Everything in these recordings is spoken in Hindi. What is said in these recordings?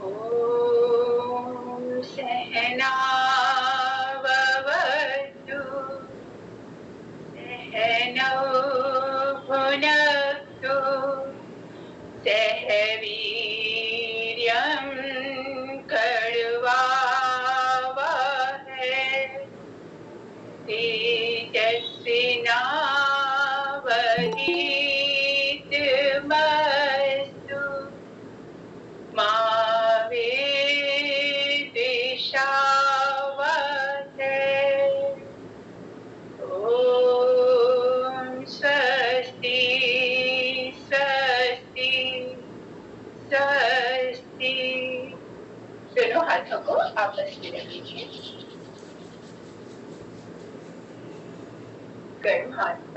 ओम सहना भवतु सहनौ भुनक्तु सह वीर्यं करवावहै तेजस्विनावधीतमस्तु मा विद्विषावहै। ओम स्वस्ति स्वस्ति स्वस्ति। दोनों हाथों को आपस में रख लीजिए। गर्म आंखों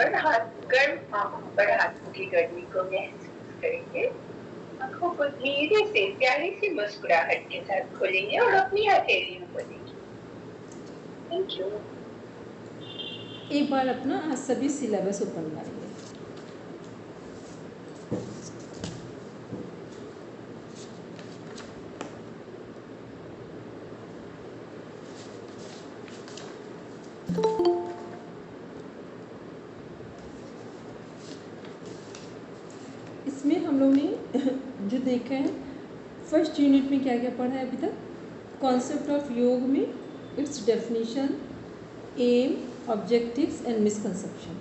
पर हाथों की गर्मी को महसूस करेंगे। आंखों को धीरे से प्यारी सी मुस्कुराहट के साथ खोलेंगे और अपनी हथेलियों को देखेंगे। Thank you. एक बार अपना आज सभी सिलेबस ओपन करेंगे। इसमें हम लोग ने जो देखा है फर्स्ट यूनिट में क्या क्या पढ़ा है अभी तक। कॉन्सेप्ट ऑफ योग में it's definition, aim, objectives and misconception.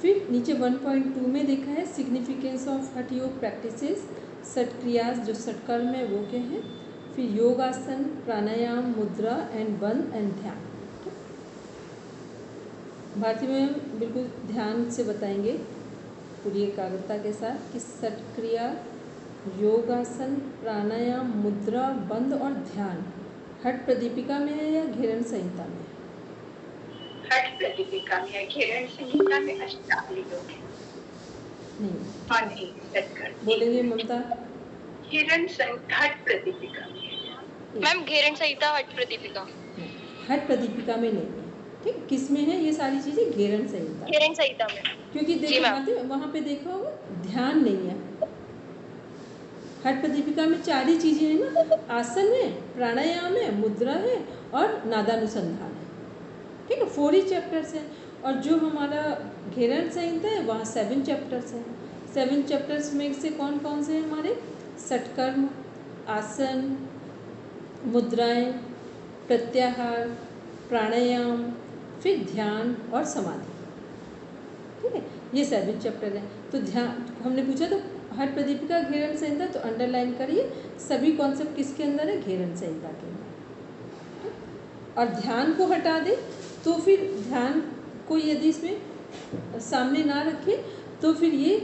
फिर नीचे 1.2 में देखा है सिग्निफिकेंस ऑफ हठ योग प्रैक्टिसेस, सठ क्रियाज जो सठकर्म है वो क्या है। फिर योगासन, प्राणायाम, मुद्रा एंड बंद एंड ध्यान। भारती में बिल्कुल ध्यान से बताएंगे पूरी एकाग्रता के साथ कि सठ क्रिया, योगासन, प्राणायाम, मुद्रा, बंद और ध्यान हठ प्रदीपिका में है या घेरण संहिता में? हठ प्रदीपिका में है, घेरण संहिता में अष्टांग योग है। नहीं, नहीं सटकर बोलेंगे ममता। घेरण संहिता हठ प्रदीपिका में है। मैम घेरण संहिता हठ प्रदीपिका। हठ प्रदीपिका में नहीं है, ठीक। किस में है ये सारी चीज़ें? घेरण संहिता। घेरण संहिता में। क्योंकि देखो वहाँ पे देखो ध्यान नहीं है। हठ प्रदीपिका में चार ही चीज़ें हैं ना, आसन है, प्राणायाम है, मुद्रा है और नादानुसंधान है, ठीक है। 4 ही चैप्टर्स हैं। और जो हमारा घेरण संहिता है वहाँ 7 चैप्टर्स हैं। 7 चैप्टर्स में से कौन कौन से हैं हमारे? सटकर्म, आसन, मुद्राएं, प्रत्याहार, प्राणायाम, फिर ध्यान और समाधि, ठीक है। ये 7 चैप्टर हैं। तो ध्यान हमने पूछा तो हठ प्रदीपिका घेरण संहिता, तो अंडरलाइन करिए सभी कॉन्सेप्ट किसके अंदर है? घेरण संहिता के अंदर। और ध्यान को हटा दे तो फिर ध्यान को यदि इसमें सामने ना रखे तो फिर ये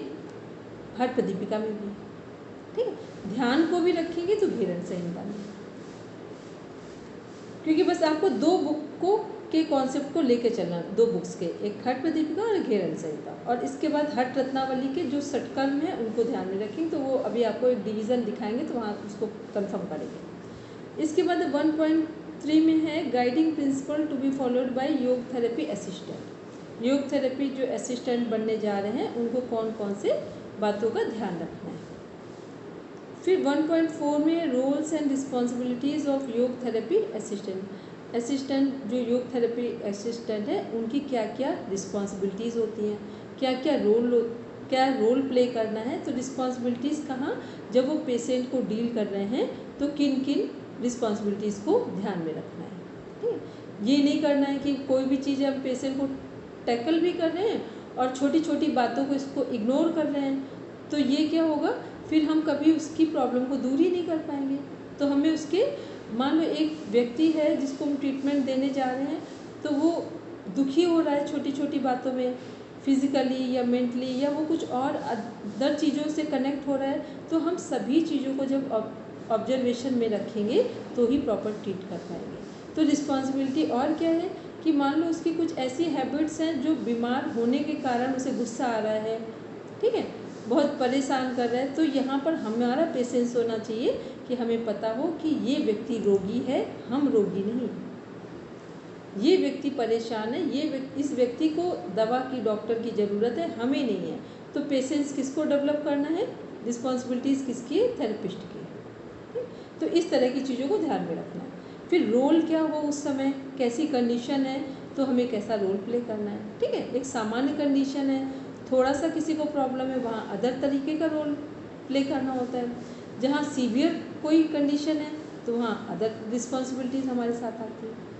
हठ प्रदीपिका में भी, ठीक है। ध्यान को भी रखेंगे तो घेरण संहिता में, क्योंकि बस आपको 2 बुक को के कॉन्सेप्ट को लेके चलना, 2 बुक्स के, एक हठ प्रदीपिका और एक घेरण संहिता। और इसके बाद हठ रत्नावली के जो सटकर्म है उनको ध्यान में रखेंगे। तो वो अभी आपको एक डिवीज़न दिखाएंगे तो वहाँ उसको कंफर्म करेंगे। इसके बाद 1.3 में है guiding principle to be followed by yoga therapy assistant. Yoga therapy जो असिस्टेंट बनने जा रहे हैं उनको कौन कौन से बातों का ध्यान रखना है। फिर 1.4 में रोल्स एंड रिस्पॉन्सिबिलिटीज़ ऑफ योग थेरेपी असिस्टेंट। असिस्टेंट जो योग थेरेपी असिस्टेंट है उनकी क्या क्या रिस्पॉन्सिबिलिटीज़ होती हैं, क्या रोल प्ले करना है। तो रिस्पॉन्सिबिलिटीज़ कहाँ, जब वो पेशेंट को डील कर रहे हैं तो किन किन रिस्पॉन्सिबिलिटीज़ को ध्यान में रखना है, ठीक है। ये नहीं करना है कि कोई भी चीज़ हम पेशेंट को टैकल भी कर रहे हैं और छोटी छोटी बातों को इसको इग्नोर कर रहे हैं, तो ये क्या होगा, फिर हम कभी उसकी प्रॉब्लम को दूर ही नहीं कर पाएंगे। तो हमें उसके, मान लो एक व्यक्ति है जिसको हम ट्रीटमेंट देने जा रहे हैं तो वो दुखी हो रहा है छोटी छोटी बातों में, फिज़िकली या मेंटली या वो कुछ और अदर चीज़ों से कनेक्ट हो रहा है, तो हम सभी चीज़ों को जब ऑब्जर्वेशन में रखेंगे तो ही प्रॉपर ट्रीट कर पाएंगे। तो रिस्पॉन्सिबिलिटी और क्या है कि मान लो उसकी कुछ ऐसी हैबिट्स हैं जो बीमार होने के कारण उसे गुस्सा आ रहा है, ठीक है, बहुत परेशान कर रहा है। तो यहाँ पर हमारा पेशेंस होना चाहिए कि हमें पता हो कि ये व्यक्ति रोगी है, हम रोगी नहीं। ये व्यक्ति परेशान है, इस व्यक्ति को दवा की, डॉक्टर की ज़रूरत है, हमें नहीं है। तो पेशेंस किसको डेवलप करना है, रिस्पॉन्सिबिलिटीज़ किसकी है, थेरेपिस्ट की है। ठीक? तो इस तरह की चीज़ों को ध्यान में रखना है। फिर रोल क्या हो उस समय, कैसी कंडीशन है तो हमें कैसा रोल प्ले करना है। ठीक है, एक सामान्य कंडीशन है, थोड़ा सा किसी को प्रॉब्लम है, वहाँ अदर तरीके का रोल प्ले करना होता है। जहाँ सीवियर कोई कंडीशन है तो वहाँ अदर रिस्पॉन्सिबिलिटीज़ हमारे साथ आती है।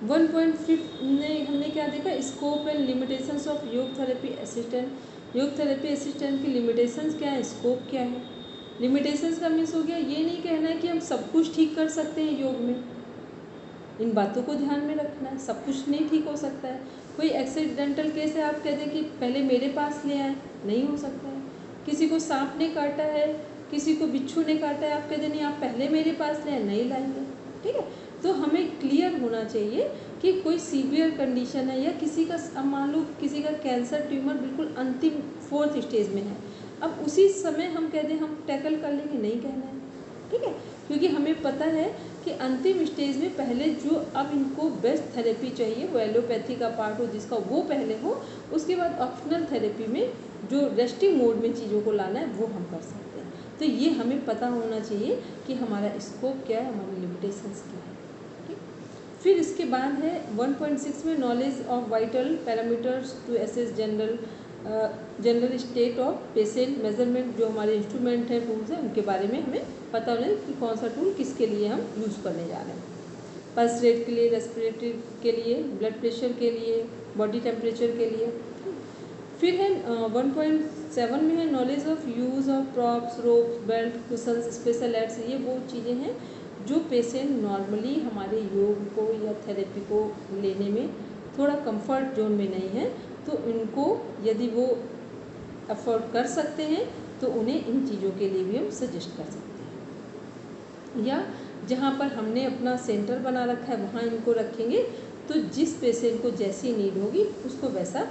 1.5 में हमने क्या देखा, स्कोप एंड लिमिटेशंस ऑफ योग therapy assistant. Yoga therapy assistant की लिमिटेशंस क्या है, स्कोप क्या है। लिमिटेशंस का मीन्स हो गया, ये नहीं कहना है कि हम सब कुछ ठीक कर सकते हैं योग में, इन बातों को ध्यान में रखना है। सब कुछ नहीं ठीक हो सकता है। कोई एक्सीडेंटल केस है, आप कह दें कि पहले मेरे पास ले आए, नहीं हो सकता है। किसी को सांप ने काटा है, किसी को बिच्छू ने काटा है, आप कह दें नहीं आप पहले मेरे पास ले आए, नहीं लाएंगे। ठीक है, तो हमें क्लियर होना चाहिए कि कोई सीवियर कंडीशन है या किसी का, अब मान लो किसी का कैंसर ट्यूमर बिल्कुल अंतिम 4th स्टेज में है, अब उसी समय हम कह दें हम टैकल कर लेंगे, नहीं कहना है। ठीक है, क्योंकि हमें पता है कि अंतिम स्टेज में पहले जो अब इनको बेस्ट थेरेपी चाहिए वो एलोपैथी का पार्ट हो जिसका वो पहले हो, उसके बाद ऑप्शनल थेरेपी में जो रेस्टिंग मोड में चीज़ों को लाना है वो हम कर सकते हैं। तो ये हमें पता होना चाहिए कि हमारा स्कोप क्या है, हमारी लिमिटेशंस क्या है। ठीक, फिर इसके बाद है 1.6 में knowledge of vital parameters to assess general state of patient measurement. जो हमारे इंस्ट्रूमेंट हैं, टूल्स हैं, उनके बारे में हमें पता होना है कि कौन सा टूल किसके लिए हम यूज़ करने जा रहे हैं। पल्स रेट के लिए, रेस्पिरेटरी के लिए, ब्लड प्रेशर के लिए, बॉडी टेम्परेचर के लिए। फिर है 1.7 में है knowledge of use of props, ropes, belt, cushions, special aids. ये वो चीज़ें हैं जो पेशेंट नॉर्मली हमारे योग को या थेरेपी को लेने में थोड़ा कंफर्ट जोन में नहीं है, तो इनको यदि वो अफोर्ड कर सकते हैं तो उन्हें इन चीज़ों के लिए भी हम सजेस्ट कर सकते हैं। या जहाँ पर हमने अपना सेंटर बना रखा है वहाँ इनको रखेंगे, तो जिस पेशेंट को जैसी नीड होगी उसको वैसा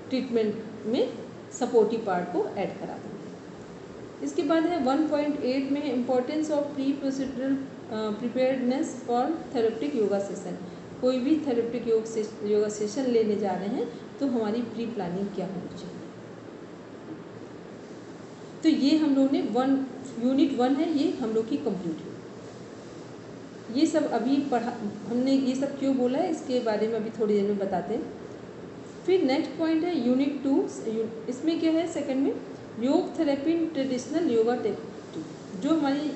ट्रीटमेंट में सपोर्टिव पार्ट को ऐड करा देंगे। इसके बाद है 1.8 में importance of pre procedural preparedness for therapeutic yoga session. कोई भी थेरेप्टिक योगा सेशन लेने जा रहे हैं तो हमारी प्री प्लानिंग क्या होनी चाहिए। तो ये हम लोग ने यूनिट 1 है, ये हम लोग की कंप्लीट हुई। ये सब अभी पढ़ा हमने, ये सब क्यों बोला है इसके बारे में अभी थोड़ी देर में बताते हैं। फिर नेक्स्ट पॉइंट है यूनिट 2। इसमें क्या है, सेकंड में योग therapy in traditional yoga technique. जो हमारी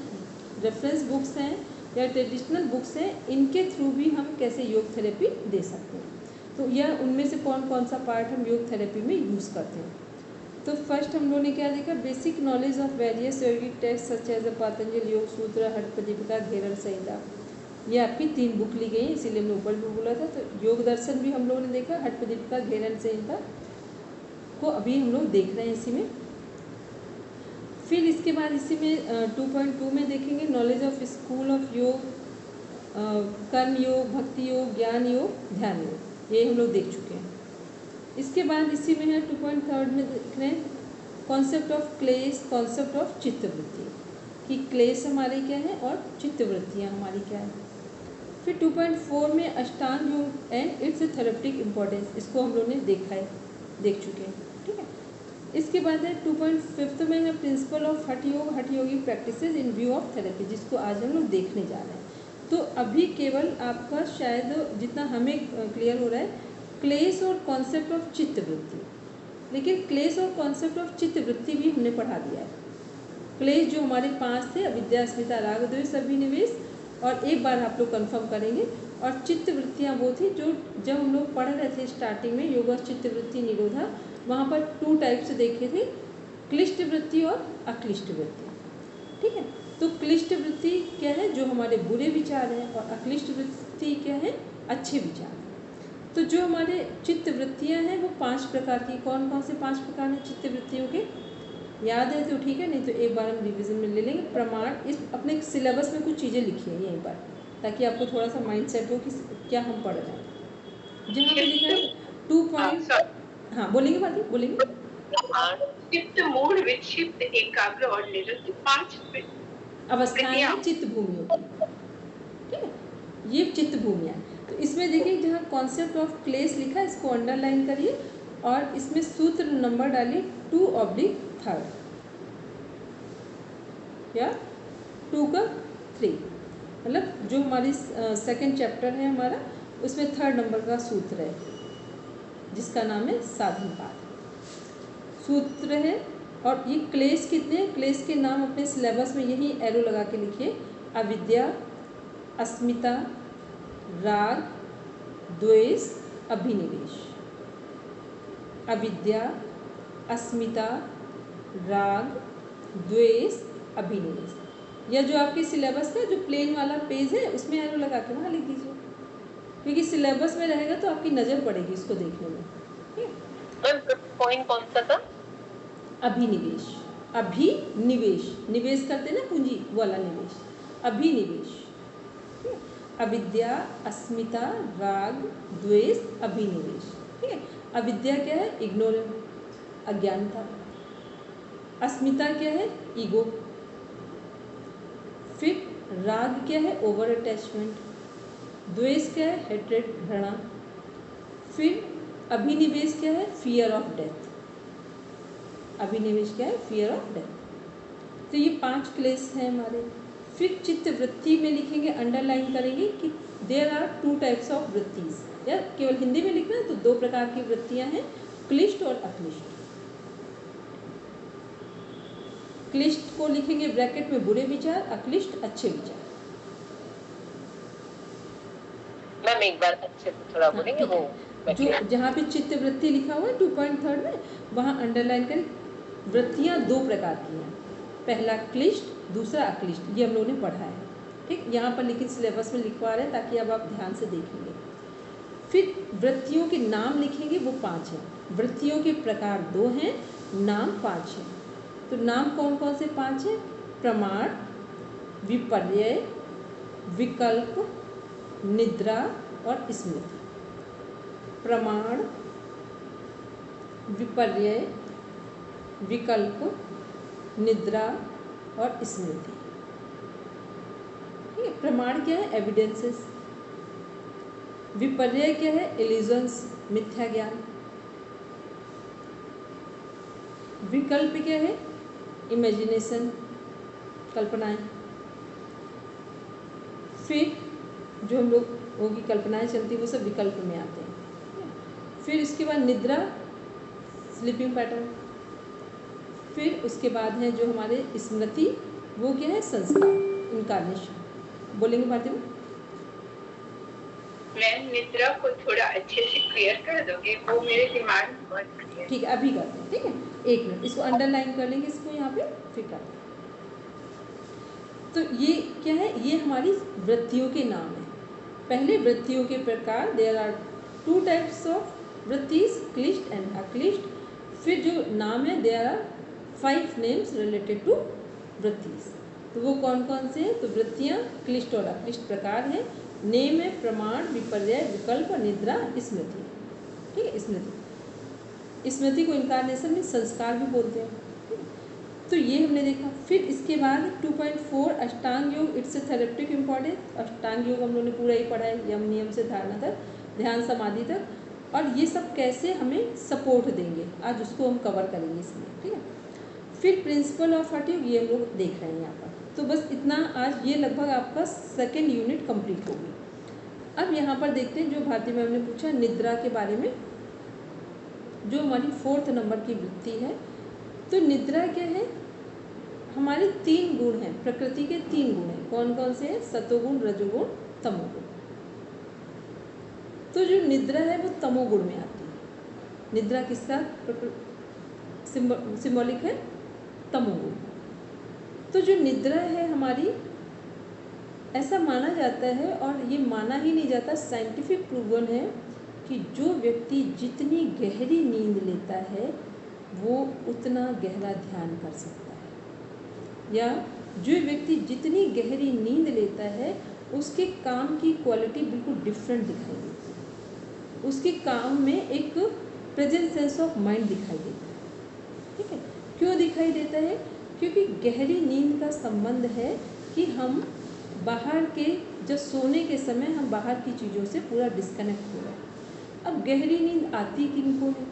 रेफरेंस बुक्स हैं या ट्रेडिशनल बुक्स हैं, इनके थ्रू भी हम कैसे योग थेरेपी दे सकते हैं। तो यह उनमें से कौन कौन सा पार्ट हम योग थेरेपी में यूज़ करते हैं। तो फर्स्ट हम लोगों ने क्या देखा, basic knowledge of various yogic text such as Patanjali Yoga Sutra, हठ प्रदीपिका, घेरन संहिता। ये आपकी 3 बुक ली गई, इसीलिए हमने ऊपर भी बोला था। तो योग दर्शन भी हम लोगों ने देखा, हठ प्रदीपिका, घेरन संहिता को अभी हम लोग देख रहे हैं इसी में। फिर इसके बाद इसी में 2.2 में देखेंगे नॉलेज ऑफ स्कूल ऑफ योग, कर्म योग, भक्ति योग, ज्ञान योग, ध्यान योग, ये हम लोग देख चुके हैं। इसके बाद इसी में है 2.3 में देख रहे हैं कॉन्सेप्ट ऑफ क्लेश, कॉन्सेप्ट ऑफ चित्तवृत्ति, कि क्लेश हमारे क्या है और चित्तवृत्तियाँ हमारी क्या है। फिर 2.4 में अष्टांग योग एंड इट्स थेरेप्टिक इम्पोर्टेंस, इसको हम लोग ने देखा है, देख चुके हैं। ठीक है, इसके बाद है 2.5 में है principle of Hatha yoga, Hatha yogi practices in view of therapy, जिसको आज हम लोग देखने जा रहे हैं। तो अभी केवल आपका शायद जितना हमें क्लियर हो रहा है क्लेश और कॉन्सेप्ट ऑफ चित्तवृत्ति, लेकिन क्लेश और कॉन्सेप्ट ऑफ चित्तवृत्ति भी हमने पढ़ा दिया है। क्लेश जो हमारे 5 थे, अविद्या, अस्मिता, राग, द्वेष, अभिनिवेश, और एक बार आप लोग कंफर्म करेंगे। और चित्तवृत्तियाँ वो थी जो जब हम लोग पढ़ रहे थे स्टार्टिंग में योगा चित्तवृत्ति निरोधा, वहाँ पर 2 टाइप्स देखे थे, क्लिष्ट वृत्ति और अक्लिष्ट वृत्ति। ठीक है, तो क्लिष्ट वृत्ति क्या है, जो हमारे बुरे विचार हैं, और अक्लिष्ट वृत्ति क्या है, अच्छे विचार। तो जो हमारे चित्त वृत्तियाँ हैं वो 5 प्रकार की, कौन कौन से 5 प्रकार हैं चित्त वृत्तियों के, याद है तो ठीक है, नहीं तो एक बार हम रिवीजन में ले लेंगे। प्रमाण, इस अपने सिलेबस में कुछ चीज़ें लिखी हैं यहीं पर, ताकि आपको थोड़ा सा माइंड सेट हो कि क्या हम पढ़ रहे हैं। जहाँ पे लिखा है 2 पॉइंट, हाँ बोलेंगे बात, बोलेंगे। चित्त, मूढ़, विक्षिप्त, एकाग्र और निरुद्ध 5 अवस्थाएं चित्त भूमियों की। ठीक है, ये चित्त भूमियाँ। तो इसमें देखिए जहाँ कॉन्सेप्ट ऑफ क्लेश लिखा है इसको अंडरलाइन करिए, और इसमें सूत्र नंबर डालिए 2/3 या 2 का 3, मतलब जो हमारी सेकंड चैप्टर है हमारा, उसमें 3rd नंबर का सूत्र है जिसका नाम है साधनपाद सूत्र है। और ये क्लेश कितने हैं, क्लेश के नाम अपने सिलेबस में यही एरो लगा के लिखिए। अविद्या, अस्मिता, राग, द्वेष, अभिनिवेश। अविद्या, अस्मिता, राग, द्वेष, अभिनिवेश। या जो आपके सिलेबस का जो प्लेन वाला पेज है उसमें एरो लगा के वहाँ लिख दीजिए, क्योंकि सिलेबस में रहेगा तो आपकी नज़र पड़ेगी इसको देखने में। ठीक है, पॉइंट कौन सा था? अभिनिवेश। अभिनिवेश, निवेश करते ना पूंजी वाला निवेश, अभिनिवेश। ठीक है, अविद्या, अस्मिता, राग, द्वेष, अभिनिवेश। ठीक है, अविद्या क्या है, इग्नोरेंस, अज्ञानता। अस्मिता क्या है, ईगो। फिर राग क्या है, ओवर अटैचमेंट। द्वेष क्या है, हेट्रेड, घृणा। फिर अभिनिवेश क्या है, फियर ऑफ डेथ। अभिनिवेश क्या है, फियर ऑफ डेथ। तो ये 5 क्लेश हैं हमारे। फिर चित्त वृत्ति में लिखेंगे, अंडरलाइन करेंगे कि देयर आर 2 टाइप्स ऑफ वृत्तिज, या केवल हिंदी में लिखना है तो 2 प्रकार की वृत्तियां हैं, क्लिष्ट और अक्लिष्ट। क्लिष्ट को लिखेंगे ब्रैकेट में बुरे विचार, अक्लिष्ट अच्छे विचार। मैम एक बार अच्छे से थोड़ा बोलेंगे वो जो जहाँ पे चित्त वृत्ति लिखा हुआ है 2.3 में, वहाँ अंडरलाइन करें। वृत्तियाँ 2 प्रकार की हैं, पहला क्लिष्ट, दूसरा अक्लिष्ट, ये हम लोगों ने पढ़ा है। ठीक, यहाँ पर लेकिन सिलेबस में लिखवा रहे हैं ताकि अब आप ध्यान से देखेंगे। फिर वृत्तियों के नाम लिखेंगे, वो 5 हैं। वृत्तियों के प्रकार 2 हैं, नाम 5 हैं। तो नाम कौन कौन से 5 हैं? प्रमाण, विपर्यय, विकल्प, निद्रा और स्मृति। प्रमाण, विपर्यय, विकल्प, निद्रा और स्मृति। ठीक है, प्रमाण क्या है, एविडेंसेस। विपर्यय क्या है, इल्यूजन्स, मिथ्या ज्ञान। विकल्प क्या है, इमेजिनेशन, कल्पनाएं। फिर जो हम लोगों की कल्पनाएं चलती वो सब विकल्प में आते हैं। फिर इसके बाद निद्रा, स्लीपिंग पैटर्न। फिर उसके बाद है जो हमारे स्मृति, वो क्या है, संस्कार, इनकारनेशन। बोलेंगे भारती में? मैम निद्रा को थोड़ा अच्छे से क्लियर कर दोगे, वो मेरे दिमाग में बहुत क्लियर। ठीक है, अभी करते हैं। ठीक है, 1 मिनट, इसको अंडरलाइन कर लेंगे, इसको यहाँ पे फिर करते हैं। तो ये क्या है, ये हमारी वृत्तियों के नाम हैं। पहले वृत्तियों के प्रकार, देयर आर 2 टाइप्स ऑफ वृत्तिज, क्लिष्ट एंड अक्लिष्ट। फिर जो नाम है, there are 5 names related to वृत्तिज। तो वो कौन कौन से हैं? तो वृत्तियाँ क्लिष्ट और अक्लिष्ट प्रकार हैं। नेम है प्रमाण, विपर्यय, विकल्प, निद्रा, स्मृति। ठीक है, स्मृति, स्मृति को इनकारनेशन में संस्कार भी बोलते हैं। ठीक है, तो ये हमने देखा। फिर इसके बाद 2.4 अष्टांग योग, इट्स ए थेरेप्टिक इम्पॉर्टेंस। अष्टांग योग हम लोगों ने पूरा ही पढ़ा है, यम नियम से धारणा तक, ध्यान समाधि तक, और ये सब कैसे हमें सपोर्ट देंगे, आज उसको हम कवर करेंगे इसमें। ठीक है, फिर प्रिंसिपल ऑफ हठ योग, ये हम लोग देख रहे हैं यहाँ पर। तो बस इतना, आज ये लगभग आपका 2nd यूनिट कंप्लीट होगी। अब यहाँ पर देखते हैं जो भारती मैम ने पूछा निद्रा के बारे में, जो हमारी 4th नंबर की वृत्ति है। तो निद्रा क्या है, हमारे 3 गुण हैं, प्रकृति के 3 गुण हैं। कौन कौन से हैं? सतोगुण, रजोगुण, तमोगुण। तो जो निद्रा है वो तमोगुण में आती है। निद्रा किसका सिंबॉलिक है? तमोगुण। तो जो निद्रा है हमारी, ऐसा माना जाता है, और ये माना ही नहीं जाता, साइंटिफिक प्रूवन है कि जो व्यक्ति जितनी गहरी नींद लेता है वो उतना गहरा ध्यान कर सकता है, या जो व्यक्ति जितनी गहरी नींद लेता है उसके काम की क्वालिटी बिल्कुल डिफरेंट दिखाई देती है, उसके काम में एक प्रेजेंट सेंस ऑफ माइंड दिखाई देता है। ठीक है, क्यों दिखाई देता है? क्योंकि गहरी नींद का संबंध है कि हम बाहर के, जब सोने के समय हम बाहर की चीज़ों से पूरा डिस्कनेक्ट हो रहे हैं। अब गहरी नींद आती किनको है?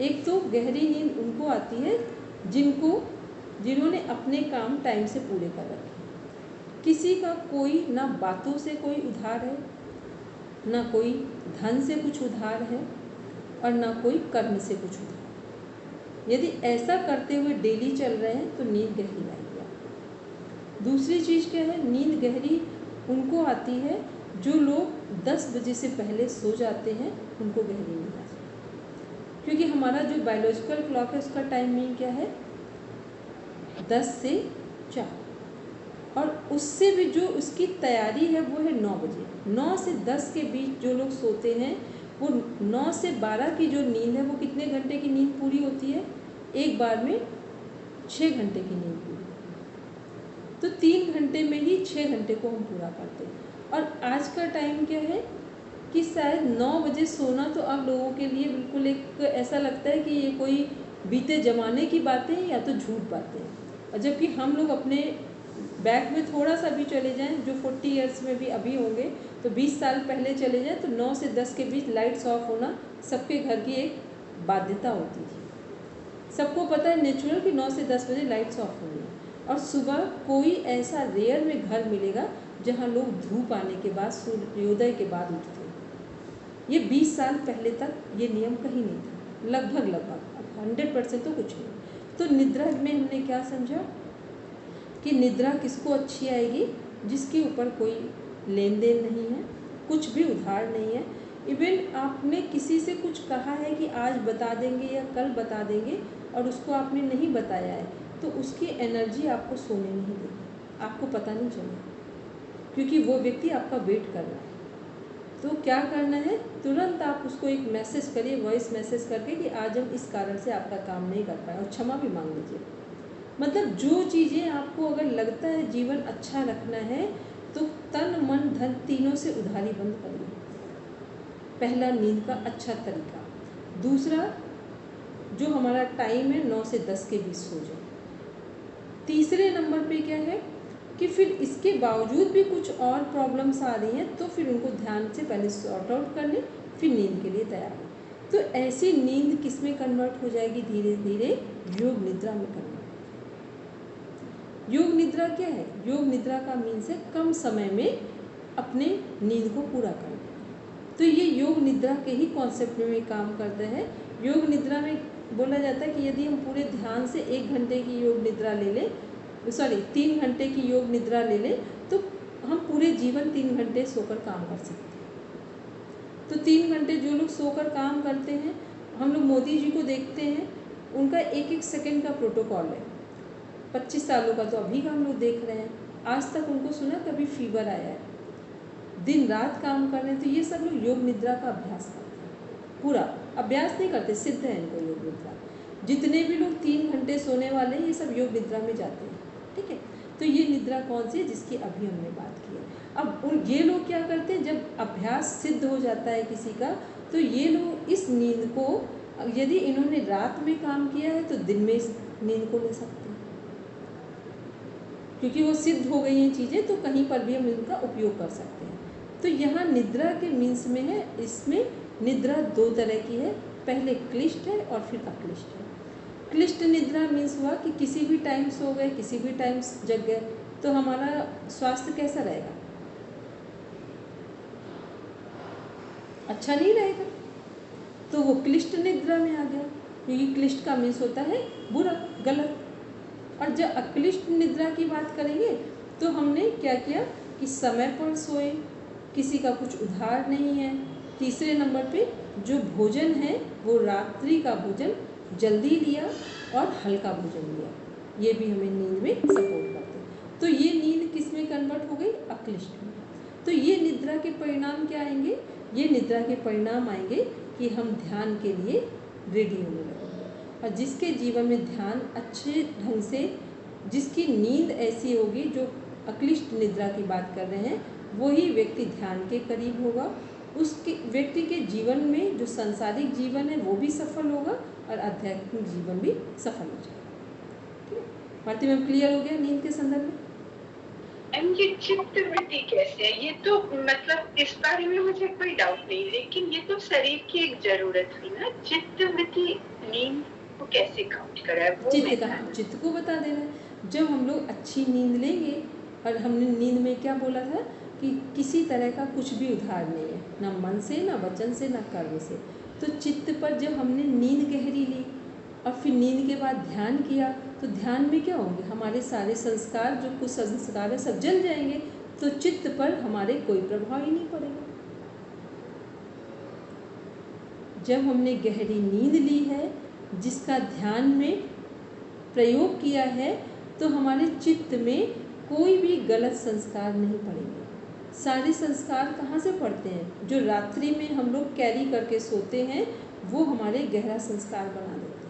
एक तो गहरी नींद उनको आती है जिन्होंने अपने काम टाइम से पूरे कर रखे, किसी का कोई ना बातों से कोई उधार है, ना कोई धन से कुछ उधार है, और ना कोई कर्म से कुछ उधार। यदि ऐसा करते हुए डेली चल रहे हैं तो नींद गहरी आएगी आपको। दूसरी चीज़ क्या है, नींद गहरी उनको आती है जो लोग 10 बजे से पहले सो जाते हैं, उनको गहरी नींद आती है। क्योंकि हमारा जो बायोलॉजिकल क्लॉक है उसका टाइमिंग क्या है, 10 से 4, और उससे भी जो उसकी तैयारी है वो है 9 बजे। 9 से 10 के बीच जो लोग सोते हैं वो 9 से 12 की जो नींद है वो कितने घंटे की नींद पूरी होती है, एक बार में 6 घंटे की नींद पूरी। तो 3 घंटे में ही 6 घंटे को हम पूरा करते हैं। और आज का टाइम क्या है कि शायद 9 बजे सोना तो अब लोगों के लिए बिल्कुल एक ऐसा लगता है कि ये कोई बीते ज़माने की बातें हैं या तो झूठ बातें हैं। और जबकि हम लोग अपने बैक में थोड़ा सा भी चले जाएं, जो 40 ईयर्स में भी अभी होंगे, तो 20 साल पहले चले जाएं तो 9 से 10 के बीच लाइट्स ऑफ होना सबके घर की एक बाध्यता होती थी। सबको पता है नेचुरल कि 9 से 10 बजे लाइट्स ऑफ होनी है। और सुबह कोई ऐसा रेयर में घर मिलेगा जहाँ लोग धूप आने के बाद, सूर्योदय के बाद उठते हैं। ये 20 साल पहले तक ये नियम कहीं नहीं था, लगभग 100% तो कुछ नहीं। तो निद्रा में हमने क्या समझा कि निद्रा किसको अच्छी आएगी, जिसके ऊपर कोई लेन देन नहीं है, कुछ भी उधार नहीं है। इवन आपने किसी से कुछ कहा है कि आज बता देंगे या कल बता देंगे और उसको आपने नहीं बताया है, तो उसकी एनर्जी आपको सोने नहीं देगी, आपको पता नहीं चलेगा, क्योंकि वो व्यक्ति आपका वेट कर रहा है। तो क्या करना है, तुरंत आप उसको एक मैसेज करिए, वॉइस मैसेज करके कि आज हम इस कारण से आपका काम नहीं कर पाए, और क्षमा भी मांग लीजिए। मतलब जो चीज़ें आपको अगर लगता है जीवन अच्छा रखना है तो तन मन धन तीनों से उधारी बंद करिए। पहला, नींद का अच्छा तरीका। दूसरा, जो हमारा टाइम है 9 से 10 के बीच सो जाए। तीसरे नंबर पे क्या है कि फिर इसके बावजूद भी कुछ और प्रॉब्लम्स आ रही हैं तो फिर उनको ध्यान से पहले सॉर्ट आउट कर लें, फिर नींद के लिए तैयार हो। तो ऐसी नींद किस में कन्वर्ट हो जाएगी, धीरे धीरे योग निद्रा में कन्वर्ट। योग निद्रा क्या है, योग निद्रा का मीन्स है कम समय में अपने नींद को पूरा करना। तो ये योग निद्रा के ही कॉन्सेप्ट में काम करते हैं। योग निद्रा में बोला जाता है कि यदि हम पूरे ध्यान से 1 घंटे की योग निद्रा ले लें, 3 घंटे की योग निद्रा ले लें, तो हम पूरे जीवन 3 घंटे सोकर काम कर सकते हैं। तो 3 घंटे जो लोग सोकर काम करते हैं, हम लोग मोदी जी को देखते हैं, उनका 1-1 सेकेंड का प्रोटोकॉल है। 25 सालों का तो अभी का हम लोग देख रहे हैं, आज तक उनको सुना कभी फीवर आया है, दिन रात काम कर रहे हैं। तो ये सब लोग योग निद्रा का अभ्यास करते हैं, पूरा अभ्यास नहीं करते, सिद्ध है इनको योग निद्रा। जितने भी लोग 3 घंटे सोने वाले हैं ये सब योग निद्रा में जाते हैं, ठीक है। तो ये निद्रा कौन सी है, जिसकी अभी हमने बात की है। अब ये लोग क्या करते हैं, जब अभ्यास सिद्ध हो जाता है किसी का, तो ये लोग इस नींद को, यदि इन्होंने रात में काम किया है तो दिन में इस नींद को ले सकते हैं, क्योंकि वो सिद्ध हो गई हैं चीज़ें, तो कहीं पर भी हम इनका उपयोग कर सकते हैं। तो यहाँ निद्रा के मीन्स में है, इसमें निद्रा 2 तरह की है, पहले क्लिष्ट है और फिर अक्लिष्ट है। क्लिष्ट निद्रा मीन्स हुआ कि किसी भी टाइम सो गए, किसी भी टाइम जग गए, तो हमारा स्वास्थ्य कैसा रहेगा, अच्छा नहीं रहेगा। तो वो क्लिष्ट निद्रा में आ गया, क्योंकि क्लिष्ट का मीन्स होता है बुरा, गलत। और जब अक्लिष्ट निद्रा की बात करेंगे तो हमने क्या किया कि समय पर सोए, किसी का कुछ उधार नहीं है। तीसरे नंबर पे जो भोजन है वो रात्रि का भोजन जल्दी लिया और हल्का भोजन लिया, ये भी हमें नींद में सपोर्ट करते हैं। तो ये नींद किस में कन्वर्ट हो गई, अक्लिष्ट में। तो ये निद्रा के परिणाम क्या आएंगे, ये निद्रा के परिणाम आएंगे कि हम ध्यान के लिए रेडी होने लगेंगे। और जिसके जीवन में ध्यान अच्छे ढंग से, जिसकी नींद ऐसी होगी, जो अक्लिष्ट निद्रा की बात कर रहे हैं, वही व्यक्ति ध्यान के करीब होगा। उसके व्यक्ति के जीवन में जो सांसारिक जीवन है वो भी सफल होगा और आध्यात्मिक जीवन भी सफल हो जाएगा। ठीक है, भारती मैम, क्लियर हो गया नींद के संदर्भ में? ये चित्त वृत्ति कैसे है? ये तो मतलब इस बारे में मुझे कोई डाउट नहीं, लेकिन ये तो शरीर की एक जरूरत हुई ना। चित्त वृत्ति नींद को कैसे काउंट करा है वो चित्त मैं का चित्त को बता दे रहा है। जब हम लोग अच्छी नींद लेंगे, और हमने नींद में क्या बोला था कि किसी तरह का कुछ भी उधार नहीं है, ना मन से, ना वचन से, ना कर्म से। तो चित्त पर जब हमने नींद गहरी ली और फिर नींद के बाद ध्यान किया, तो ध्यान में क्या होंगे, हमारे सारे संस्कार, जो कुछ संस्कार है सब जल जाएंगे, तो चित्त पर हमारे कोई प्रभाव ही नहीं पड़ेगा। जब हमने गहरी नींद ली है, जिसका ध्यान में प्रयोग किया है, तो हमारे चित्त में कोई भी गलत संस्कार नहीं पड़ेंगे। सारे संस्कार कहाँ से पड़ते हैं? जो रात्रि में हम लोग कैरी करके सोते हैं, वो हमारे गहरा संस्कार बना देते हैं।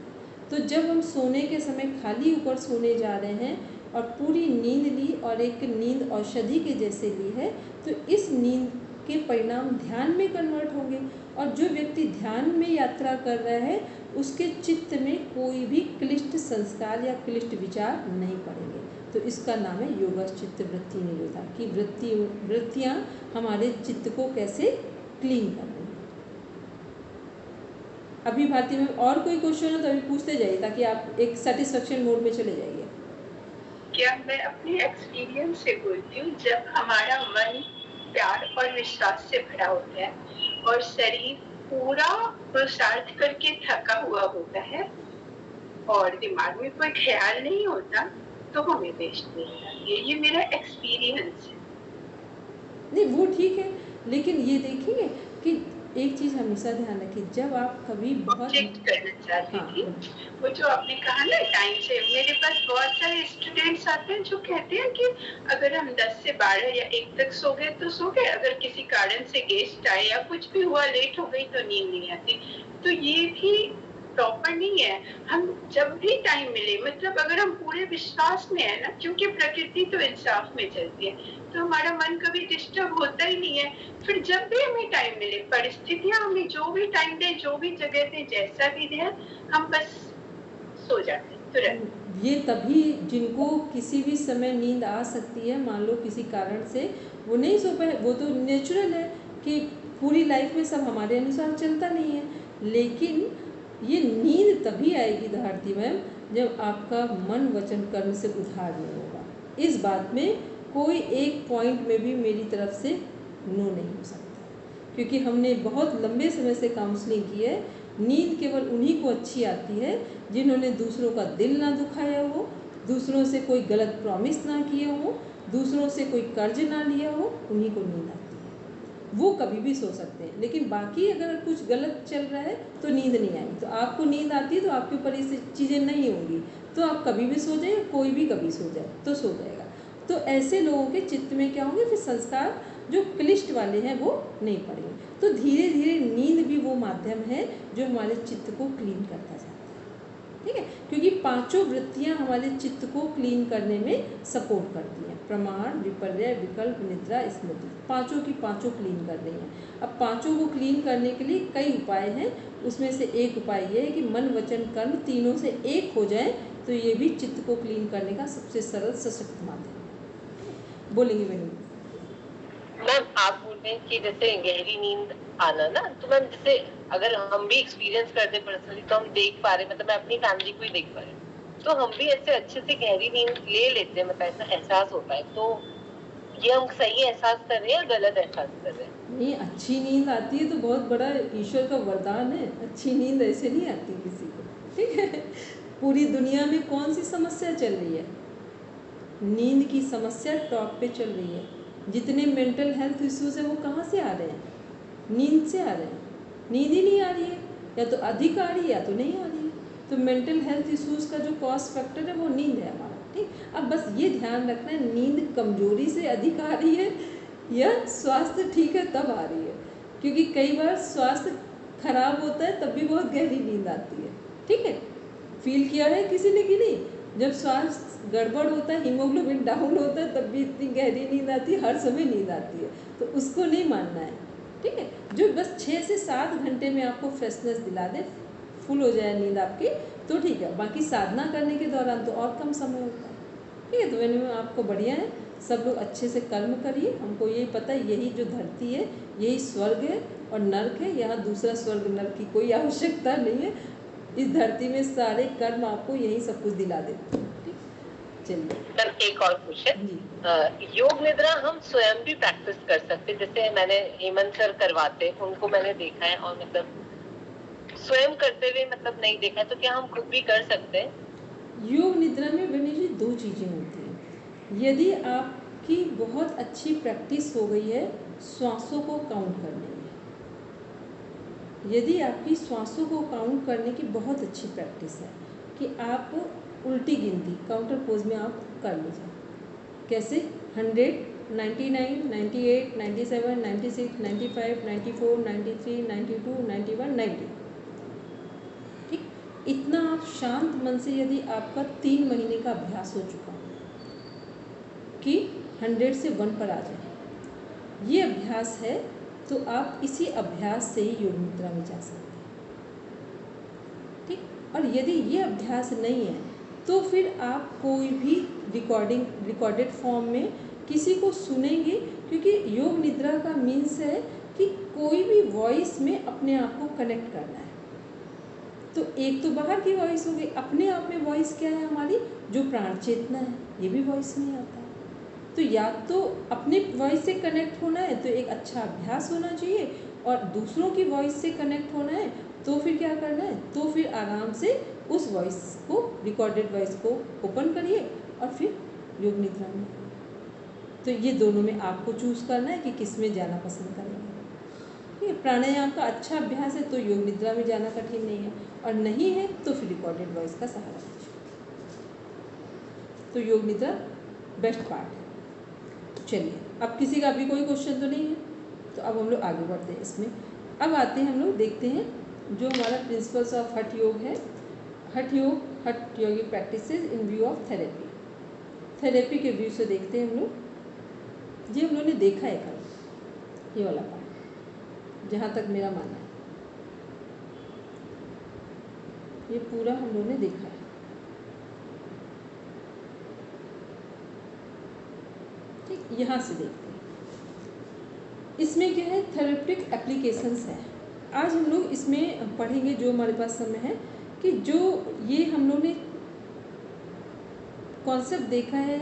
तो जब हम सोने के समय खाली ऊपर सोने जा रहे हैं और पूरी नींद ली और एक नींद औषधि के जैसे ली है, तो इस नींद के परिणाम ध्यान में कन्वर्ट होंगे। और जो व्यक्ति ध्यान में यात्रा कर रहा है, उसके चित्त में कोई भी क्लिष्ट संस्कार या क्लिष्ट विचार नहीं पड़ेंगे। तो इसका नाम है योगस्थ चित्त वृत्ति निरोधा, कि वृत्तियाँ हमारे चित्त को कैसे क्लीन कर रही हैं। अभी भारती में और कोई क्वेश्चन हो तो अभी पूछते जाइए, ताकि आप एक सेटिस्फेक्शन मोड में चले जाइए। क्या मैं अपने एक्सपीरियंस से बोलती हूँ, जब हमारा मन प्यार और विश्वास से भरा होता है और शरीर पूरा पुरुषार्थ करके थका हुआ होता है और दिमाग में कोई ख्याल नहीं होता, तो हमें वेस्ट नहीं होता। ये मेरा एक्सपीरियंस है। नहीं, वो ठीक है, लेकिन ये देखेंगे कि एक चीज़ हमेशा ध्यान रखिए, जब आप कभी बहुत चेक करना चाहती थी, वो जो आपने कहा ना टाइम से, मेरे पास बहुत सारे स्टूडेंट्स आते हैं जो कहते हैं कि अगर हम 10 से 12 या 1 तक सो गए तो सो गए, अगर किसी कारण से गेस्ट आए या कुछ भी हुआ, लेट हो गई, तो नींद नहीं आती। तो ये भी प्रॉपर नहीं है। हम जब भी टाइम मिले, मतलब अगर हम पूरे विश्वास में है ना, क्योंकि प्रकृति तो इंसाफ में चलती है, तो हमारा मन कभी डिस्टर्ब होता ही नहीं है। फिर जब भी हमें टाइम मिले, परिस्थितियां हमें जो भी टाइम दे, जो भी जगह दे, जैसा भी दे, हम बस सो जाते तुरंत। ये तभी जिनको किसी भी समय नींद आ सकती है, मान लो किसी कारण से वो नहीं सो पाए, वो तो नेचुरल है कि पूरी लाइफ में सब हमारे अनुसार चलता नहीं है। लेकिन ये नींद तभी आएगी भारती मैम, जब आपका मन वचन कर्म से उधार नहीं होगा। इस बात में कोई एक पॉइंट में भी मेरी तरफ से नो नहीं हो सकता, क्योंकि हमने बहुत लंबे समय से काउंसलिंग की है। नींद केवल उन्हीं को अच्छी आती है जिन्होंने दूसरों का दिल ना दुखाया हो, दूसरों से कोई गलत प्रॉमिस ना किए हो, दूसरों से कोई कर्ज ना लिया हो, उन्हीं को नींद आती है। वो कभी भी सो सकते हैं, लेकिन बाकी अगर कुछ गलत चल रहा है तो नींद नहीं आई। तो आपको नींद आती है तो आपके ऊपर ये चीज़ें नहीं होंगी, तो आप कभी भी सो जाए, कोई भी कभी सो जाए तो सो जाएगा। तो ऐसे लोगों के चित्त में क्या होंगे, फिर संस्कार जो क्लिष्ट वाले हैं वो नहीं पड़ेंगे। तो धीरे धीरे नींद भी वो माध्यम है जो हमारे चित्त को क्लीन करता जाता है। ठीक है, क्योंकि पांचों वृत्तियां हमारे चित्त को क्लीन करने में सपोर्ट करती हैं। प्रमाण, विपर्य, विकल्प, निद्रा, स्मृति, पांचों की पांचों क्लीन कर रही हैं। अब पांचों को क्लीन करने के लिए कई उपाय हैं, उसमें से एक उपाय ये है कि मन वचन कर्म तीनों से एक हो जाए, तो ये भी चित्त को क्लीन करने का सबसे सरल सशक्त माध्यम है। बोलेंगे बहन। मैम आप बोल रहे हैं कि जैसे गहरी नींद आना ना, तो मैम जैसे अगर हम भी एक्सपीरियंस करते पर्सनली, तो हम देख पा रहे, मतलब मैं अपनी फैमिली को ही देख पा रही हूँ, तो हम भी ऐसे अच्छे से गहरी नींद ले लेते हैं, मतलब ऐसा एहसास होता है। तो ये हम सही एहसास कर रहे हैं या गलत एहसास कर रहे हैं? नहीं, अच्छी नींद आती है तो बहुत बड़ा ईश्वर का वरदान है। अच्छी नींद ऐसे नहीं आती किसी को, ठीक है। पूरी दुनिया में कौन सी समस्या चल रही है? नींद की समस्या टॉप पे चल रही है। जितने मेंटल हेल्थ इश्यूज हैं वो कहाँ से आ रहे हैं? नींद से आ रहे हैं। नींद ही नहीं आ रही है, या तो अधिक आ रही है या तो नहीं आ रही है। तो मेंटल हेल्थ इश्यूज का जो कॉज फैक्टर है वो नींद है हमारा, ठीक। अब बस ये ध्यान रखना है, नींद कमजोरी से अधिक आ रही है या स्वास्थ्य ठीक है तब आ रही है, क्योंकि कई बार स्वास्थ्य खराब होता है तब भी बहुत गहरी नींद आती है, ठीक है। फील किया है किसी ने कि नहीं? जब स्वास्थ्य गड़बड़ होता है, हीमोग्लोबिन डाउन होता है, तब भी इतनी गहरी नींद आती है, हर समय नींद आती है, तो उसको नहीं मानना है, ठीक है। जो बस 6 से 7 घंटे में आपको फ्रेशनेस दिला दे, फुल हो जाए नींद आपकी, तो ठीक है। बाकी साधना करने के दौरान तो और कम समय होता है, ठीक है। तो मैंने आपको बढ़िया है, सब लोग अच्छे से कर्म करिए। हमको यही पता है यही जो धरती है यही स्वर्ग है और नर्क है, यहाँ दूसरा स्वर्ग नर्क की कोई आवश्यकता नहीं है। इस धरती में सारे कर्म आपको यही सब कुछ दिला देते हैं। ठीक, चलिए। मैम एक और क्वेश्चन, जी योग निद्रा हम स्वयं भी प्रैक्टिस कर सकते, जैसे मैंने हेमंत सर करवाते, उनको मैंने देखा है और मतलब स्वयं करते हुए मतलब नहीं देखा है, तो क्या हम खुद भी कर सकते हैं? योग निद्रा में गणेश जी दो चीज़ें होती हैं। यदि आपकी बहुत अच्छी प्रैक्टिस हो गई है श्वासों को काउंट करने में, यदि आपकी श्वासों को काउंट करने की बहुत अच्छी प्रैक्टिस है कि आप उल्टी गिनती काउंटर पोज में आप कर लीजिए, कैसे 100, 99, 98, 97, 96, 95, 94, 93, 92, 91, 90। ठीक, इतना आप शांत मन से यदि आपका 3 महीने का अभ्यास हो चुका कि 100 से 1 पर आ जाए, ये अभ्यास है, तो आप इसी अभ्यास से ही योग मुद्रा में जा सकते हैं। ठीक, और यदि ये अभ्यास नहीं है तो फिर आप कोई भी रिकॉर्डेड फॉर्म में किसी को सुनेंगे, क्योंकि योग निद्रा का मीन्स है कि कोई भी वॉइस में अपने आप को कनेक्ट करना है। तो एक तो बाहर की वॉइस होगी, अपने आप में वॉइस क्या है हमारी, जो प्राण चेतना है, ये भी वॉइस में आता है। तो या तो अपने वॉइस से कनेक्ट होना है तो एक अच्छा अभ्यास होना चाहिए, और दूसरों की वॉइस से कनेक्ट होना है तो फिर क्या करना है, तो फिर आराम से उस वॉइस को, रिकॉर्डेड वॉइस को ओपन करिए और फिर योग निद्रा में। तो ये दोनों में आपको चूज़ करना है कि किस में जाना पसंद करेंगे। ठीक है, प्राणायाम का अच्छा अभ्यास है तो योग निद्रा में जाना कठिन नहीं है, और नहीं है तो फिर रिकॉर्डेड वॉइस का सहारा लीजिए। तो योग निद्रा बेस्ट पार्ट है। चलिए, अब किसी का अभी कोई क्वेश्चन तो नहीं है, तो अब हम लोग आगे बढ़ते हैं इसमें। अब आते हैं, हम लोग देखते हैं जो हमारा प्रिंसिपल्स ऑफ हठ योग है। Hatha yogic practices in view of therapy. Therapy के व्यू से देखते हैं हम लोग। ये हम लोग ने देखा है कल, ये वाला पार्ट, जहाँ तक मेरा मानना है ये पूरा हम लोग ने देखा है। ठीक, यहाँ से देखते हैं इसमें क्या है, थेरेप्यूटिक एप्लीकेशंस है। आज हम लोग इसमें पढ़ेंगे, जो हमारे पास समय है, कि जो ये हम लोग ने कॉन्सेप्ट देखा है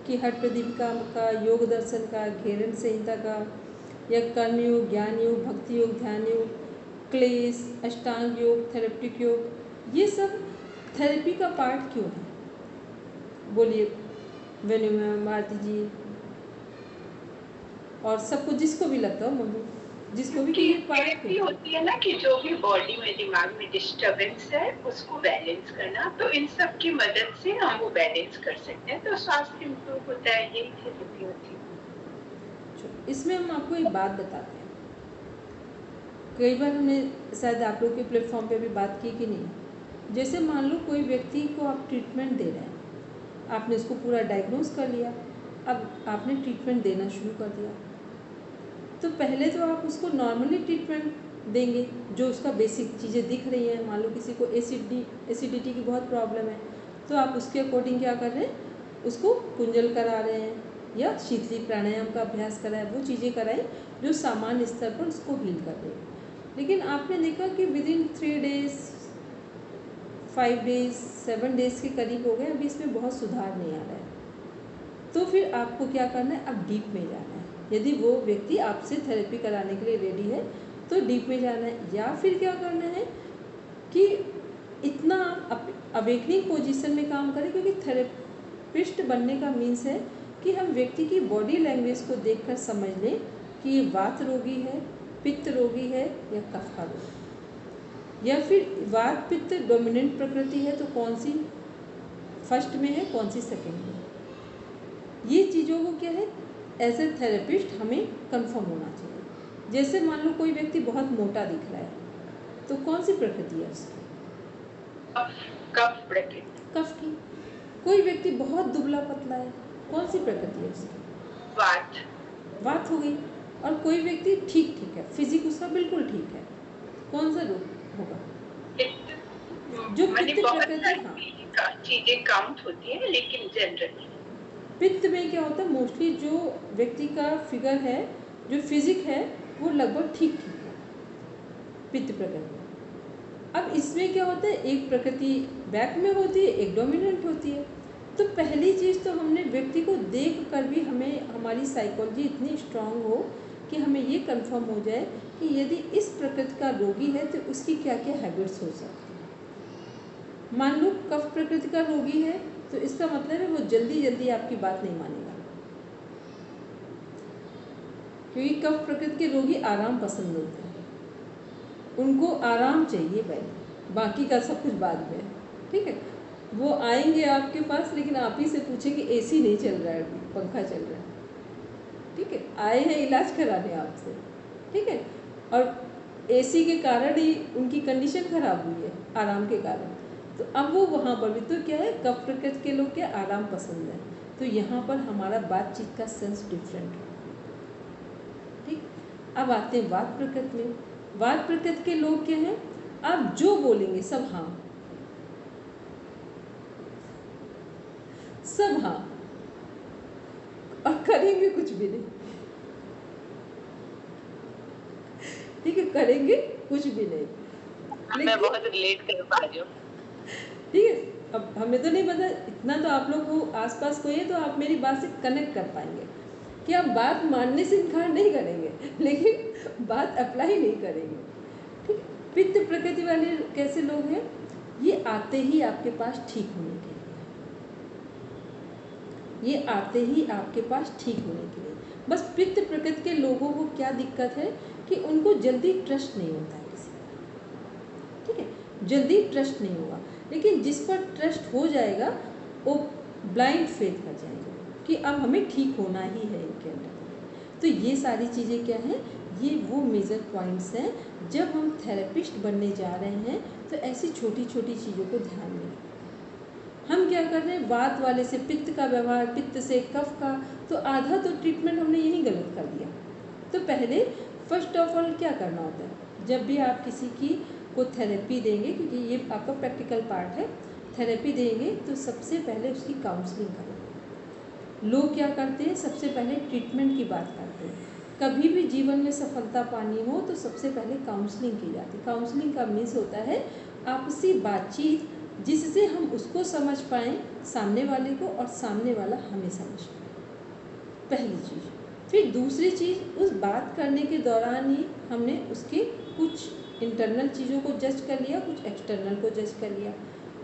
कि हठ प्रदीपिका का, योग दर्शन का, घेरन संहिता का, या कर्म योग, ज्ञान योग, भक्ति योग, ध्यान योग, क्लेश, अष्टांग योग, थेरेप्यूटिक योग, ये सब थेरेपी का पार्ट क्यों है? बोलिए वेन्यू मैम, आरती जी, और सबको जिसको भी लगता हो, मम्मी जिसको भी, ये पार्ट भी होती है ना कि जो भी बॉडी में, दिमाग में डिस्टर्बेंस है उसको बैलेंस करना, तो इन सब की मदद से हम वो बैलेंस कर सकते हैं, तो स्वास्थ्य इम्प्रूव होता है। यही थेरेपी होती है। इसमें हम आपको एक बात बताते हैं, कई बार हमने शायद आप लोग के प्लेटफॉर्म पे भी बात की कि नहीं। जैसे मान लो कोई व्यक्ति को आप ट्रीटमेंट दे रहे हैं, आपने उसको पूरा डायग्नोज कर लिया, अब आपने ट्रीटमेंट देना शुरू कर दिया, तो पहले तो आप उसको नॉर्मली ट्रीटमेंट देंगे, जो उसका बेसिक चीज़ें दिख रही हैं। मान लो किसी को एसिडिटी की बहुत प्रॉब्लम है, तो आप उसके अकॉर्डिंग क्या कर रहे हैं, उसको कुंजल करा रहे हैं या शीतली प्राणायाम का अभ्यास कराएं, वो चीज़ें कराएं जो सामान्य स्तर पर उसको हील कर रहे हैं। लेकिन आपने देखा कि विदिन 3 डेज, 5 डेज, 7 डेज के करीब हो गए, अभी इसमें बहुत सुधार नहीं आ रहा है, तो फिर आपको क्या करना है, अब डीप में जाना है। यदि वो व्यक्ति आपसे थेरेपी कराने के लिए रेडी है तो डीप में जाना है, या फिर क्या करना है कि इतना अवेकनिंग पोजीशन में काम करें, क्योंकि थेरेपिस्ट बनने का मीन्स है कि हम व्यक्ति की बॉडी लैंग्वेज को देखकर समझ लें कि ये वात रोगी है, पित्त रोगी है, या कफ का रोगी, या फिर वात पित्त डोमिनेंट प्रकृति है तो कौन सी फर्स्ट में है, कौन सी सेकेंड में। ये चीज़ों को क्या है, एज ए थेरेपिस्ट हमें कंफर्म होना चाहिए। जैसे मान लो कोई व्यक्ति बहुत मोटा दिख रहा है, तो कौन सी प्रकृति है उसकी, कफ प्रकृति, कफ की। कोई व्यक्ति बहुत दुबला पतला है, कौन सी प्रकृति है उसकी, वात, वात हो गई। और कोई व्यक्ति ठीक है, फिजिक उसका बिल्कुल ठीक है, कौन सा रोग होगा, जो पित्त प्रकृति। हाँ, चीजें काउंट होती है, लेकिन जनरली पित्त में क्या होता है, मोस्टली जो व्यक्ति का फिगर है, जो फिजिक है, वो लगभग ठीक ठीक है पित्त प्रकृति। अब इसमें क्या होता है, एक प्रकृति बैक में होती है, एक डोमिनेंट होती है। तो पहली चीज़ तो हमने व्यक्ति को देख कर भी हमें हमारी साइकोलॉजी इतनी स्ट्रांग हो कि हमें ये कंफर्म हो जाए कि यदि इस प्रकृति का रोगी है तो उसकी क्या क्या हैबिट्स हो सकती हैं। मान लो कफ प्रकृति का रोगी है तो इसका मतलब है वो जल्दी जल्दी आपकी बात नहीं मानेगा, क्योंकि कफ प्रकृति के रोगी आराम पसंद होते हैं, उनको आराम चाहिए पहले, बाकी का सब कुछ बाद में। ठीक है, वो आएंगे आपके पास लेकिन आप ही से पूछेंगे एसी नहीं चल रहा है, अभी पंखा चल रहा है। ठीक है, आए हैं इलाज कराने आपसे। ठीक है, और एसी के कारण ही उनकी कंडीशन खराब हुई है, आराम के कारण। तो अब वो वहाँ पर भी तो क्या है, कफ प्रकृति के लोग क्या आराम पसंद है, तो यहाँ पर हमारा बातचीत का सेंस डिफरेंट है। ठीक, अब आते हैं वात प्रकृति में। वात प्रकृति के लोग क्या हैं, आप जो बोलेंगे सब हाँ, सब हाँ, और करेंगे कुछ भी नहीं। ठीक है, करेंगे कुछ भी नहीं। मैं बहुत रिलेट कर पा रही हूँ। ठीक है, अब हमें तो नहीं पता, इतना तो आप लोग को आसपास कोई है तो आप मेरी बात से कनेक्ट कर पाएंगे कि आप बात मानने से इनकार नहीं करेंगे लेकिन बात अप्लाई नहीं करेंगे। ठीक, पित्त प्रकृति वाले कैसे लोग हैं, ये आते ही आपके पास ठीक होने के लिए, ये आते ही आपके पास ठीक होने के लिए। बस पित्त प्रकृति के लोगों को क्या दिक्कत है कि उनको जल्दी ट्रस्ट नहीं होता है किसी पर। ठीक है, जल्दी ट्रस्ट नहीं होगा, लेकिन जिस पर ट्रस्ट हो जाएगा वो ब्लाइंड फेथ कर जाएंगे कि अब हमें ठीक होना ही है इनके अंदर। तो ये सारी चीज़ें क्या हैं, ये वो मेजर पॉइंट्स हैं। जब हम थेरेपिस्ट बनने जा रहे हैं तो ऐसी छोटी छोटी चीज़ों को ध्यान में रखें। हम क्या कर रहे हैं, वात वाले से पित्त का व्यवहार, पित्त से कफ का, तो आधा तो ट्रीटमेंट हमने यही गलत कर दिया। तो पहले फर्स्ट ऑफ ऑल क्या करना होता है, जब भी आप किसी की को थेरेपी देंगे, क्योंकि ये आपका प्रैक्टिकल पार्ट है, थेरेपी देंगे तो सबसे पहले उसकी काउंसलिंग करेंगे। लोग क्या करते हैं, सबसे पहले ट्रीटमेंट की बात करते हैं। कभी भी जीवन में सफलता पानी हो तो सबसे पहले काउंसलिंग की जाती है। काउंसलिंग का मीन्स होता है आपसी बातचीत, जिससे हम उसको समझ पाएँ, सामने वाले को, और सामने वाला हमें समझ पाए, पहली चीज़। फिर दूसरी चीज़, उस बात करने के दौरान ही हमने उसके कुछ इंटरनल चीज़ों को जज कर लिया, कुछ एक्सटर्नल को जज कर लिया,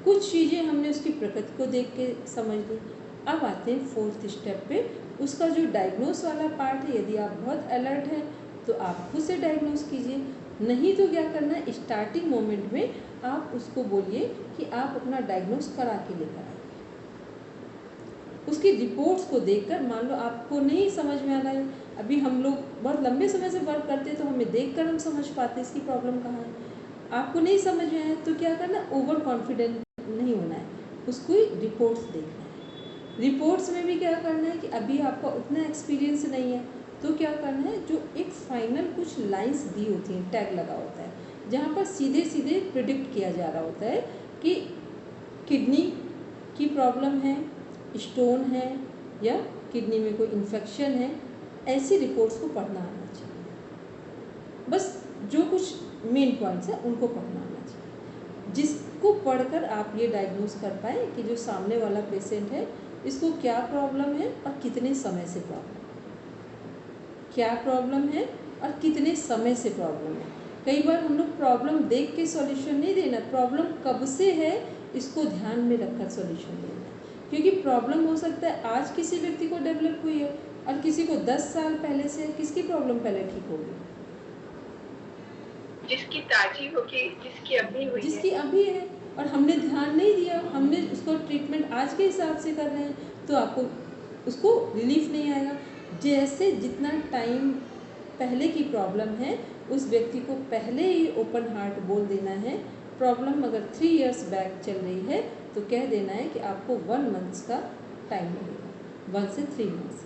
कुछ चीज़ें हमने उसकी प्रकृति को देख के समझ ली। अब आते हैं फोर्थ स्टेप पे, उसका जो डायग्नोस वाला पार्ट है। यदि आप बहुत अलर्ट हैं तो आप खुद से डायग्नोस कीजिए, नहीं तो क्या करना है, स्टार्टिंग मोमेंट में आप उसको बोलिए कि आप अपना डायग्नोस करा के लेकर आइए। उसकी रिपोर्ट्स को देखकर, मान लो आपको नहीं समझ में आ रहा है, अभी हम लोग बहुत लंबे समय से वर्क करते हैं तो हमें देखकर हम समझ पाते हैं इसकी प्रॉब्लम कहाँ है। आपको नहीं समझ में आया तो क्या करना, ओवर कॉन्फिडेंट नहीं होना है, उसको रिपोर्ट्स देखना है। रिपोर्ट्स में भी क्या करना है कि अभी आपका उतना एक्सपीरियंस नहीं है तो क्या करना है, जो एक फाइनल कुछ लाइंस दी होती हैं, टैग लगा होता है, जहाँ पर सीधे सीधे प्रिडिक्ट किया जा रहा होता है कि किडनी की प्रॉब्लम है, स्टोन है, या किडनी में कोई इन्फेक्शन है। ऐसी रिपोर्ट्स को पढ़ना आना चाहिए। बस जो कुछ मेन पॉइंट्स हैं उनको पढ़ना आना चाहिए, जिसको पढ़कर आप ये डायग्नोस कर पाए कि जो सामने वाला पेशेंट है इसको क्या प्रॉब्लम है और कितने समय से प्रॉब्लम, क्या प्रॉब्लम है और कितने समय से प्रॉब्लम है। कई बार हम लोग प्रॉब्लम देख के सॉल्यूशन नहीं देना, प्रॉब्लम कब से है इसको ध्यान में रखकर सॉल्यूशन देना, क्योंकि प्रॉब्लम हो सकता है आज किसी व्यक्ति को डेवलप हुई है और किसी को 10 साल पहले से। किसकी प्रॉब्लम पहले ठीक होगी, जिसकी ताजी होगी, जिसकी अभी हुई जिसकी अभी है, और हमने ध्यान नहीं दिया, हमने उसको ट्रीटमेंट आज के हिसाब से कर रहे हैं तो आपको उसको रिलीफ नहीं आएगा। जैसे जितना टाइम पहले की प्रॉब्लम है उस व्यक्ति को पहले ही ओपन हार्ट बोल देना है। प्रॉब्लम अगर 3 इयर्स बैक चल रही है तो कह देना है कि आपको 1 मंथ्स का टाइम लगेगा, 1 से 3 मंथ्स,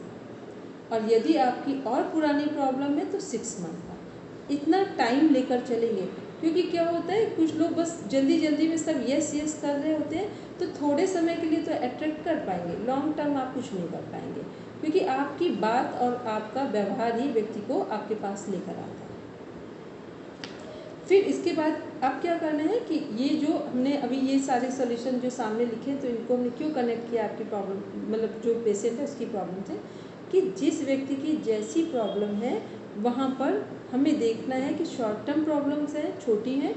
और यदि आपकी और पुरानी प्रॉब्लम है तो 6 मंथ का। इतना टाइम लेकर चलेंगे क्योंकि क्या होता है, कुछ लोग बस जल्दी जल्दी में सब यस यस कर रहे होते हैं, तो थोड़े समय के लिए तो अट्रैक्ट कर पाएंगे, लॉन्ग टर्म आप कुछ नहीं कर पाएंगे, क्योंकि आपकी बात और आपका व्यवहार ही व्यक्ति को आपके पास लेकर आता है। फिर इसके बाद आप क्या करना है कि ये जो हमने अभी ये सारे सॉल्यूशन जो सामने लिखे, तो इनको हमने क्यों कनेक्ट किया आपकी प्रॉब्लम, मतलब जो पेशेंट है उसकी प्रॉब्लम से, कि जिस व्यक्ति की जैसी प्रॉब्लम है वहाँ पर हमें देखना है कि शॉर्ट टर्म प्रॉब्लम्स हैं, छोटी हैं,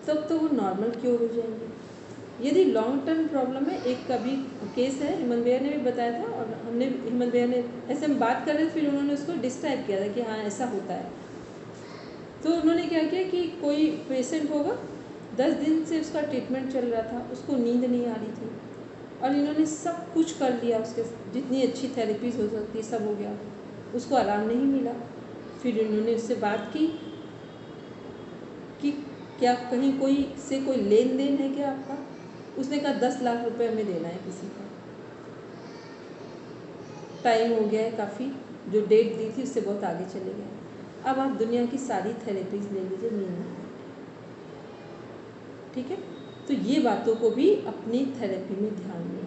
तब तो वो नॉर्मल क्योर हो जाएंगे। यदि लॉन्ग टर्म प्रॉब्लम है, एक कभी केस है, हेमंत भैया ने भी बताया था, और हमने हेमंत भैया ने ऐसे हम बात कर रहे थे, फिर उन्होंने उसको डिस्क्राइब किया था कि हाँ ऐसा होता है। तो उन्होंने क्या किया कि कोई पेशेंट होगा, 10 दिन से उसका ट्रीटमेंट चल रहा था, उसको नींद नहीं आ रही थी, और इन्होंने सब कुछ कर लिया, उसके जितनी अच्छी थेरेपीज हो सकती सब हो गया, उसको आराम नहीं मिला। फिर इन्होंने उससे बात की कि क्या कहीं कोई से कोई लेन देन है क्या आपका? उसने कहा 10 लाख रुपए हमें देना है किसी का, टाइम हो गया है काफ़ी, जो डेट दी थी उससे बहुत आगे चले गए, अब आप दुनिया की सारी थेरेपीज ले लीजिए, नींद। ठीक है, तो ये बातों को भी अपनी थेरेपी में ध्यान में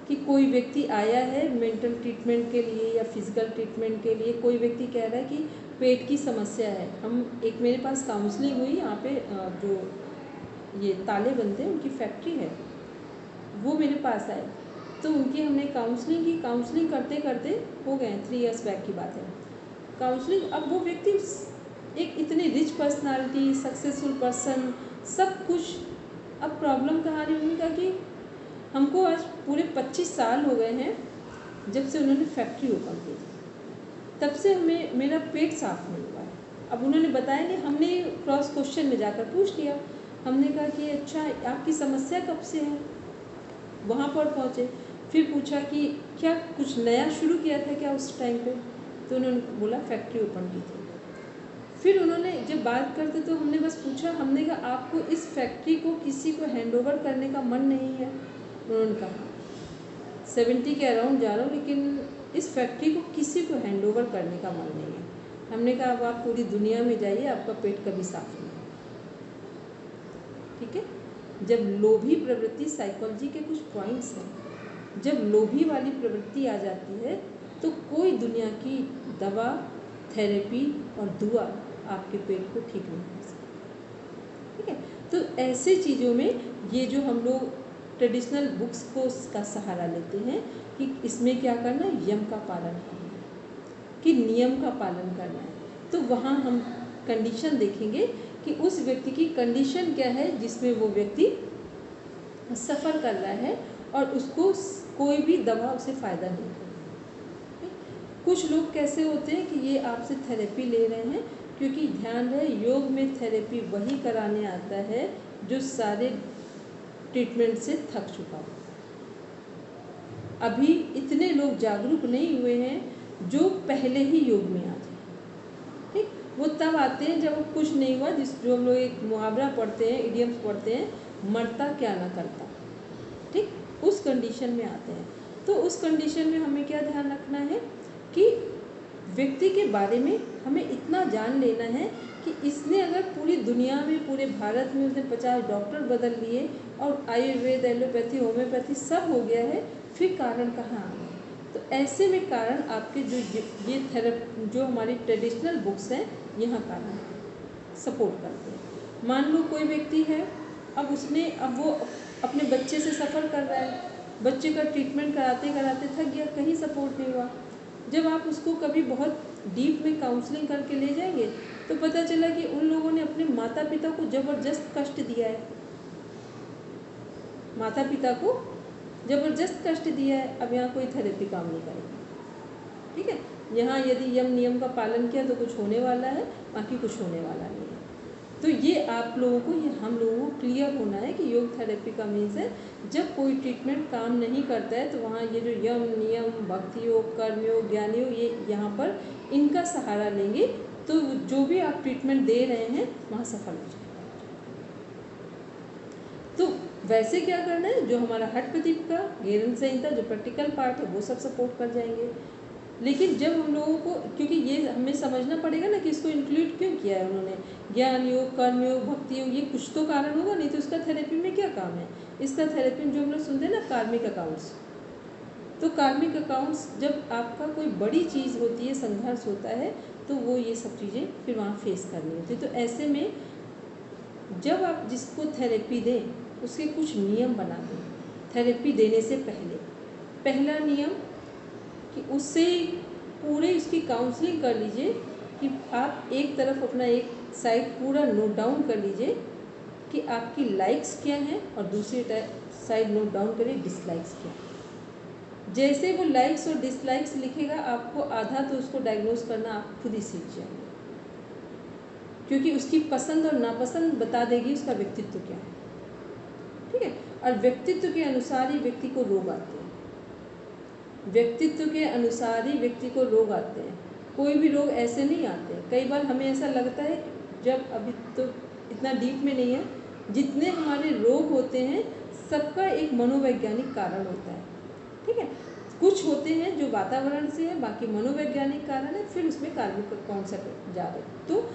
कि कोई व्यक्ति आया है मेंटल ट्रीटमेंट के लिए या फिजिकल ट्रीटमेंट के लिए, कोई व्यक्ति कह रहा है कि पेट की समस्या है, हम एक मेरे पास काउंसलिंग हुई यहाँ पे, जो ये ताले बनते हैं उनकी फैक्ट्री है, वो मेरे पास आए, तो उनकी हमने काउंसलिंग की, काउंसलिंग करते करते हो गए 3 इयर्स बैक की बात है काउंसलिंग। अब वो व्यक्ति एक इतनी रिच पर्सनालिटी, सक्सेसफुल पर्सन, सब कुछ, अब प्रॉब्लम कहाँ रही उनका कि हमको आज पूरे 25 साल हो गए हैं जब से उन्होंने फैक्ट्री ओपन की थी, तब से हमें मेरा पेट साफ नहीं हुआ है। अब उन्होंने बताया नहीं, हमने क्रॉस क्वेश्चन में जाकर पूछ लिया, हमने कहा कि अच्छा आपकी समस्या कब से है, वहाँ पर पहुँचे, फिर पूछा कि क्या कुछ नया शुरू किया था क्या उस टाइम पे, तो उन्होंने बोला फैक्ट्री ओपन की थी। फिर उन्होंने जब बात करते तो हमने बस पूछा, हमने कहा आपको इस फैक्ट्री को किसी को हैंडओवर करने का मन नहीं है? उन्होंने कहा 70 के अराउंड जा रहा हूँ, लेकिन इस फैक्ट्री को किसी को हैंडओवर करने का मन नहीं है। हमने कहा अब आप पूरी दुनिया में जाइए, आपका पेट कभी साफ नहीं है। ठीक है, जब लोभी प्रवृत्ति, साइकोलॉजी के कुछ पॉइंट्स हैं, जब लोभी वाली प्रवृत्ति आ जाती है तो कोई दुनिया की दवा, थेरेपी और दुआ आपके पेट को ठीक नहीं कर सकती। ठीक है, तो ऐसे चीज़ों में ये जो हम लोग ट्रेडिशनल बुक्स को का सहारा लेते हैं कि इसमें क्या करना है, यम का पालन करना है, कि नियम का पालन करना है, तो वहाँ हम कंडीशन देखेंगे कि उस व्यक्ति की कंडीशन क्या है जिसमें वो व्यक्ति सफ़र कर रहा है और उसको कोई भी दवा उसे फ़ायदा नहीं करेगी। कुछ लोग कैसे होते हैं कि ये आपसे थेरेपी ले रहे हैं, क्योंकि ध्यान रहे योग में थेरेपी वही कराने आता है जो सारे ट्रीटमेंट से थक चुका हो। अभी इतने लोग जागरूक नहीं हुए हैं जो पहले ही योग में आ जाए। ठीक, वो तब आते हैं जब कुछ नहीं हुआ, जो हम लोग एक मुहावरा पढ़ते हैं, इडियम्स पढ़ते हैं, मरता क्या ना करता। ठीक, उस कंडीशन में आते हैं। तो उस कंडीशन में हमें क्या ध्यान रखना है कि व्यक्ति के बारे में हमें इतना जान लेना है कि इसने अगर पूरी दुनिया में, पूरे भारत में उसने 50 डॉक्टर बदल लिए और आयुर्वेद, एलोपैथी, होम्योपैथी सब हो गया है, फिर कारण कहाँ आ गए? तो ऐसे में कारण आपके ये थेरेपी जो हमारी ट्रेडिशनल बुक्स हैं यहाँ कारण सपोर्ट करते हैं। मान लो कोई व्यक्ति है, अब वो अपने बच्चे से सफ़र कर रहा है, बच्चे का ट्रीटमेंट कराते कराते थक गया, कहीं सपोर्ट नहीं हुआ। जब आप उसको कभी बहुत डीप में काउंसलिंग करके ले जाएंगे तो पता चला कि उन लोगों ने अपने माता पिता को ज़बरदस्त कष्ट दिया है, माता पिता को ज़बरदस्त कष्ट दिया है। अब यहाँ कोई थेरेपी काम नहीं करेगी। ठीक है, यहाँ यदि यम नियम का पालन किया तो कुछ होने वाला है, बाकी कुछ होने वाला नहीं है। तो ये आप लोगों को, ये हम लोगों को क्लियर होना है कि योग थेरेपी का मीन्स है जब कोई ट्रीटमेंट काम नहीं करता है तो वहाँ ये जो यम नियम, भक्ति योग, कर्म योग, ज्ञान योग, ये यहाँ पर इनका सहारा लेंगे तो जो भी आप ट्रीटमेंट दे रहे हैं वहाँ सफल हो जाएगा। तो वैसे क्या करना है, जो हमारा हठ प्रदीप का घेरन संहिता जो प्रैक्टिकल पार्ट है वो सब सपोर्ट कर जाएंगे। लेकिन जब हम लोगों को, क्योंकि ये हमें समझना पड़ेगा ना कि इसको इंक्लूड क्यों किया है उन्होंने, ज्ञान योग, कर्म योग, भक्ति योग, ये कुछ तो कारण होगा, नहीं तो इसका थेरेपी में क्या काम है। इसका थेरेपी में जो हम लोग सुनते हैं ना कार्मिक अकाउंट्स, तो कार्मिक अकाउंट्स जब आपका कोई बड़ी चीज़ होती है, संघर्ष होता है, तो वो ये सब चीज़ें फिर वहाँ फेस करनी होती है। तो ऐसे में जब आप जिसको थेरेपी दें उसके कुछ नियम बना दें थेरेपी देने से पहले। पहला नियम कि उससे पूरे उसकी काउंसलिंग कर लीजिए कि आप एक तरफ अपना एक साइड पूरा नोट डाउन कर लीजिए कि आपकी लाइक्स क्या हैं, और दूसरी साइड नोट डाउन करिए डिसलाइक्स क्या हैं। जैसे वो लाइक्स और डिसलाइक्स लिखेगा, आपको आधा तो उसको डायग्नोज करना आप खुद ही सीख जाएंगे, क्योंकि उसकी पसंद और नापसंद बता देगी उसका व्यक्तित्व क्या है। ठीक है, और व्यक्तित्व के अनुसार ही व्यक्ति को रोग आते हैं। व्यक्तित्व के अनुसार ही व्यक्ति को रोग आते हैं, कोई भी रोग ऐसे नहीं आते। कई बार हमें ऐसा लगता है, जब अभी तो इतना डीप में नहीं है, जितने हमारे रोग होते हैं सबका एक मनोवैज्ञानिक कारण होता है। ठीक है, कुछ होते हैं जो वातावरण से है, बाकी मनोवैज्ञानिक कारण है, फिर उसमें कार्मिक कौन सा जा रहे। तो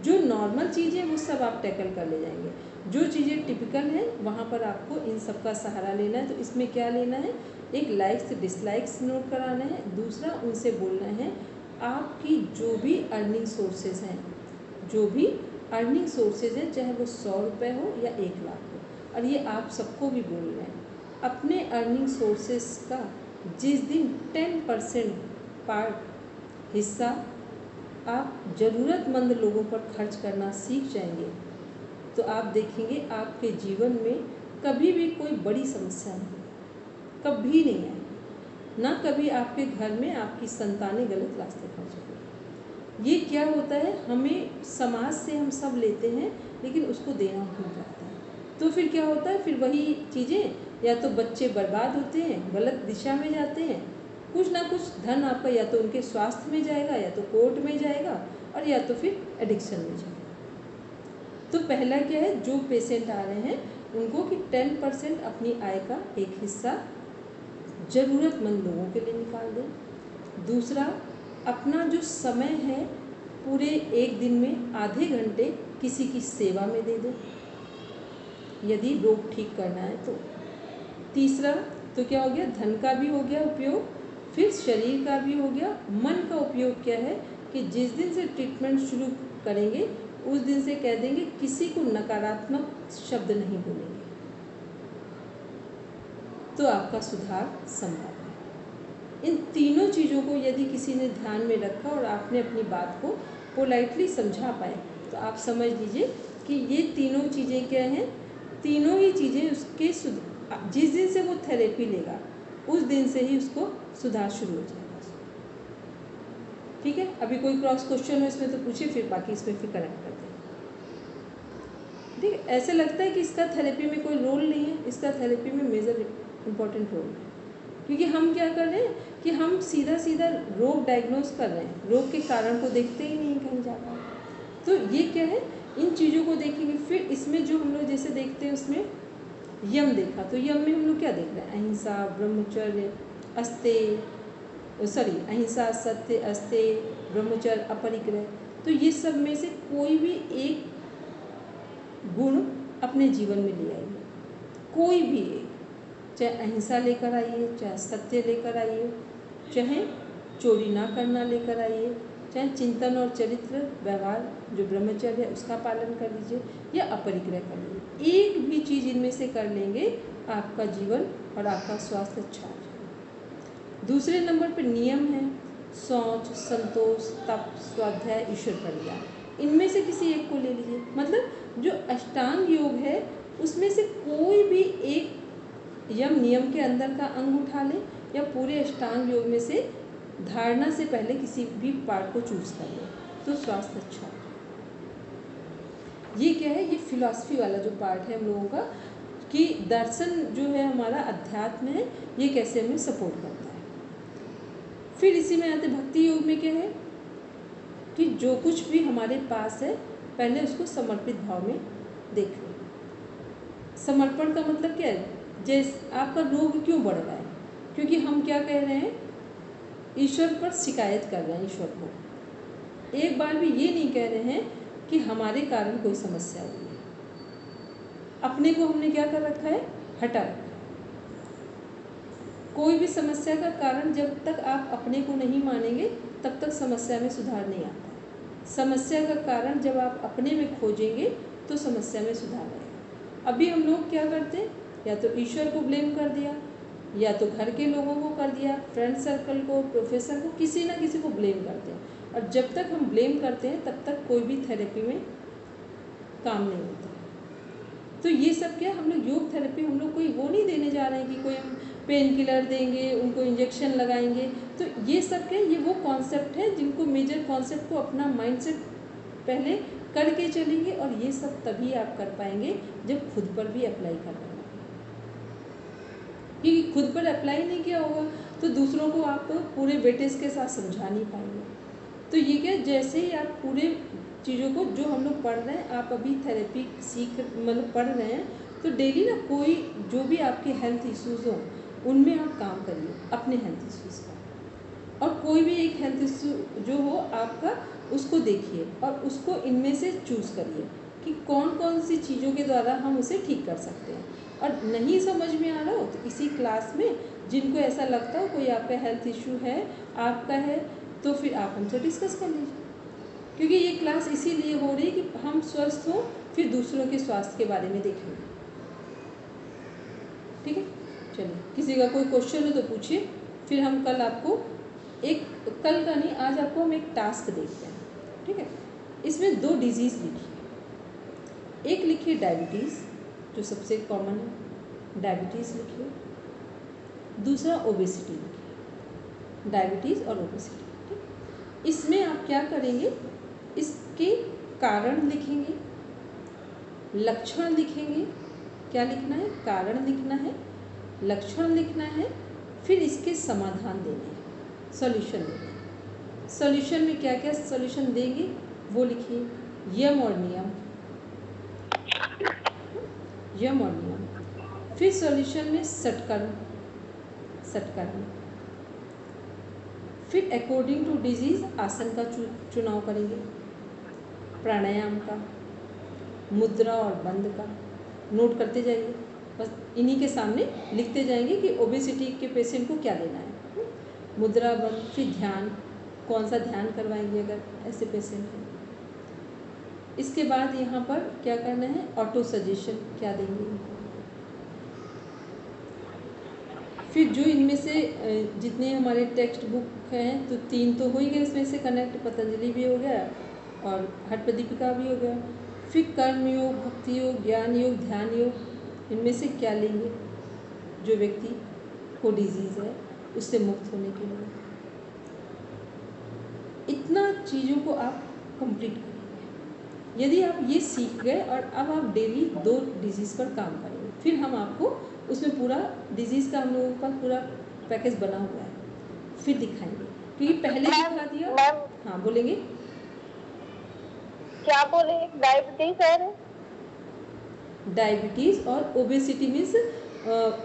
जो नॉर्मल चीज़ें वो सब आप टैकल कर ले जाएंगे, जो चीज़ें टिपिकल हैं वहाँ पर आपको इन सब का सहारा लेना है। तो इसमें क्या लेना है, एक लाइक्स डिसलाइक्स नोट कराना है, दूसरा उनसे बोलना है आपकी जो भी अर्निंग सोर्सेज हैं, जो भी अर्निंग सोर्सेज हैं, चाहे वो 100 रुपये हो या 1 लाख हो, और ये आप सबको भी बोल रहे हैं, अपने अर्निंग सोर्सेज का जिस दिन 10% पार्ट हिस्सा आप ज़रूरतमंद लोगों पर खर्च करना सीख जाएंगे, तो आप देखेंगे आपके जीवन में कभी भी कोई बड़ी समस्या नहीं, कभी नहीं आएगी, ना कभी आपके घर में आपकी संतानें गलत रास्ते पर चलेंगी। ये क्या होता है, हमें समाज से हम सब लेते हैं लेकिन उसको देना भूल जाता है, तो फिर क्या होता है, फिर वही चीज़ें, या तो बच्चे बर्बाद होते हैं, गलत दिशा में जाते हैं, कुछ ना कुछ धन आपका या तो उनके स्वास्थ्य में जाएगा, या तो कोर्ट में जाएगा, और या तो फिर एडिक्शन में जाएगा। तो पहला क्या है, जो पेशेंट आ रहे हैं उनको कि 10% अपनी आय का एक हिस्सा ज़रूरतमंद लोगों के लिए निकाल दें। दूसरा, अपना जो समय है पूरे एक दिन में आधे घंटे किसी की सेवा में दे दें, यदि रोग ठीक करना है तो। तीसरा तो क्या हो गया, धन का भी हो गया उपयोग, फिर शरीर का भी हो गया। मन का उपयोग क्या है कि जिस दिन से ट्रीटमेंट शुरू करेंगे उस दिन से कह देंगे किसी को नकारात्मक शब्द नहीं बोलेंगे, तो आपका सुधार संभव है। इन तीनों चीज़ों को यदि किसी ने ध्यान में रखा और आपने अपनी बात को पोलाइटली समझा पाए, तो आप समझ लीजिए कि ये तीनों चीज़ें क्या हैं, तीनों ही चीज़ें उसके जिस दिन से वो थेरेपी लेगा उस दिन से ही उसको सुधार शुरू हो जाएगा। ठीक है, अभी कोई क्रॉस क्वेश्चन हो इसमें तो पूछिए, फिर बाकी इसमें फिर कनेक्ट करते हैं। ठीक है, ऐसे लगता है कि इसका थेरेपी में कोई रोल नहीं है, इसका थेरेपी में मेजर इम्पॉर्टेंट रोल है, क्योंकि हम क्या कर रहे हैं कि हम सीधा सीधा रोग डायग्नोज कर रहे हैं, रोग के कारण को देखते ही नहीं कहीं जाकर। तो ये क्या है, इन चीज़ों को देखेंगे। फिर इसमें जो हम लोग जैसे देखते हैं उसमें यम देखा, तो यम में हम लोग क्या देख रहे हैं, अहिंसा, ब्रह्मचर्य, अहिंसा, सत्य, अस्तेय, ब्रह्मचर्य, अपरिग्रह। तो ये सब में से कोई भी एक गुण अपने जीवन में ले आइए, कोई भी एक, चाहे अहिंसा लेकर आइए, चाहे सत्य लेकर आइए, चाहे चोरी ना करना लेकर आइए, चाहे चिंतन और चरित्र व्यवहार जो ब्रह्मचर्य है उसका पालन कर लीजिए, या अपरिग्रह कर लीजिए। एक भी चीज़ इनमें से कर लेंगे, आपका जीवन और आपका स्वास्थ्य अच्छा हो जाएगा। दूसरे नंबर पर नियम है शौच, संतोष, तप, स्वाध्याय, ईश्वर प्रणिधान। इनमें से किसी एक को ले लीजिए। मतलब जो अष्टांग योग है उसमें से कोई भी एक यम नियम के अंदर का अंग उठा लें, या पूरे अष्टांग योग में से धारणा से पहले किसी भी पार्ट को चूज कर लें, तो स्वास्थ्य अच्छा है। ये क्या है, ये फिलॉसफी वाला जो पार्ट है हम लोगों का, कि दर्शन जो है हमारा अध्यात्म है, ये कैसे हमें सपोर्ट करता है। फिर इसी में आते भक्ति योग में क्या है कि जो कुछ भी हमारे पास है पहले उसको समर्पित भाव में देख लें। समर्पण का मतलब क्या है, जैसे आपका रोग क्यों बढ़ रहा है, क्योंकि हम क्या कह रहे हैं ईश्वर पर शिकायत कर रहे हैं ईश्वर को, एक बार भी ये नहीं कह रहे हैं कि हमारे कारण कोई समस्या हुई है। अपने को हमने क्या कर रखा है, हटा रखा है। कोई भी समस्या का कारण जब तक आप अपने को नहीं मानेंगे तब तक समस्या में सुधार नहीं आता। समस्या का कारण जब आप अपने में खोजेंगे तो समस्या में सुधार आएगा। अभी हम लोग क्या करते हैं, या तो ईश्वर को ब्लेम कर दिया, या तो घर के लोगों को कर दिया, फ्रेंड सर्कल को, प्रोफेसर को, किसी ना किसी को ब्लेम करते हैं। और जब तक हम ब्लेम करते हैं तब तक कोई भी थेरेपी में काम नहीं होता। तो ये सब क्या, हम लोग योग थेरेपी, हम लोग कोई वो नहीं देने जा रहे हैं कि कोई हम पेन किलर देंगे, उनको इंजेक्शन लगाएंगे। तो ये सब क्या, ये वो कॉन्सेप्ट है जिनको, मेजर कॉन्सेप्ट को अपना माइंड से पहले करके चलेंगे, और ये सब तभी आप कर पाएंगे जब खुद पर भी अप्लाई कर पाएंगे। क्योंकि खुद पर अप्लाई नहीं किया होगा तो दूसरों को आप पूरे वेटेज के साथ समझा नहीं पाएंगे। तो ये क्या, जैसे ही आप पूरे चीज़ों को, जो हम लोग पढ़ रहे हैं, आप अभी थेरेपी मतलब पढ़ रहे हैं, तो डेली ना कोई जो भी आपके हेल्थ इश्यूज़ हों उनमें आप काम करिए, अपने हेल्थ इश्यूज़ का। और कोई भी एक हेल्थ इश्यू जो हो आपका, उसको देखिए और उसको इनमें से चूज़ करिए कि कौन कौन सी चीज़ों के द्वारा हम उसे ठीक कर सकते हैं। और नहीं समझ में आ रहा हो तो इसी क्लास में, जिनको ऐसा लगता हो कोई आपका हेल्थ इशू है, आपका है, तो फिर आप हमसे डिस्कस कर लीजिए। क्योंकि ये क्लास इसीलिए हो रही है कि हम स्वस्थ हों, फिर दूसरों के स्वास्थ्य के बारे में देखेंगे। ठीक है, चलिए, किसी का कोई क्वेश्चन हो तो पूछिए, फिर हम कल आपको कल का नहीं, आज आपको हम एक टास्क देखते हैं। ठीक है, इसमें 2 डिजीज़ लिखिए। एक लिखिए डायबिटीज़, जो सबसे कॉमन है, डायबिटीज़ लिखिए। दूसरा ओबेसिटी लिखिए, डायबिटीज़ और ओबेसिटी। ठीक, इसमें आप क्या करेंगे, इसके कारण लिखेंगे, लक्षण लिखेंगे। क्या लिखना है, कारण लिखना है, लक्षण लिखना है, फिर इसके समाधान देने हैं, सॉल्यूशन देने हैं। सॉल्यूशन में क्या क्या सॉल्यूशन देंगे वो लिखिए, यम और नियम, यम और नियम। फिर सॉल्यूशन में सटकर्म, सटकर्म। फिर अकॉर्डिंग टू डिजीज़ आसन का चुनाव करेंगे, प्राणायाम का, मुद्रा और बंद का। नोट करते जाइए, बस इन्हीं के सामने लिखते जाएंगे कि ओबेसिटी के पेशेंट को क्या देना है। मुद्रा, बंद, फिर ध्यान, कौन सा ध्यान करवाएंगे अगर ऐसे पेशेंट हैं। इसके बाद यहाँ पर क्या करना है, ऑटो सजेशन क्या देंगे। फिर जो इनमें से जितने हमारे टेक्स्ट बुक हैं, तो 3 तो हो ही गए, इसमें से कनेक्ट पतंजलि भी हो गया और हठ प्रदीपिका भी हो गया। फिर कर्म योग, भक्ति योग, ज्ञान योग, ध्यान योग, इनमें से क्या लेंगे जो व्यक्ति को डिजीज़ है उससे मुक्त होने के लिए। इतना चीज़ों को आप कंप्लीट करेंगे। यदि आप ये सीख गए और अब आप डेली 2 डिजीज़ पर काम करेंगे, फिर हम आपको उसमें पूरा डिजीज़ का हम लोगों का पूरा पैकेज बना हुआ है, फिर दिखाएंगे। क्योंकि पहले दिखा दिया। हाँ, बोलेंगे क्या बोले, डायबिटीज है? डायबिटीज़ और ओबेसिटी मीन्स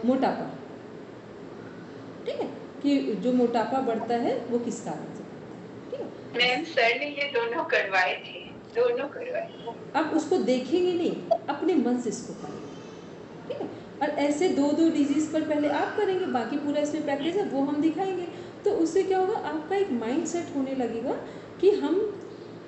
मोटापा। ठीक है, कि जो मोटापा बढ़ता है वो किस कारण से बढ़ता है। ठीक है मैम, सर ने ये दोनों करवाए थे, दोनों करवाए। आप उसको देखेंगे नहीं, अपने मन से इसको करेंगे। ठीक है, और ऐसे 2 डिजीज़ पर पहले आप करेंगे, बाकी पूरा इसमें पैकेज है वो हम दिखाएंगे। तो उससे क्या होगा, आपका एक माइंड सेट होने लगेगा कि हम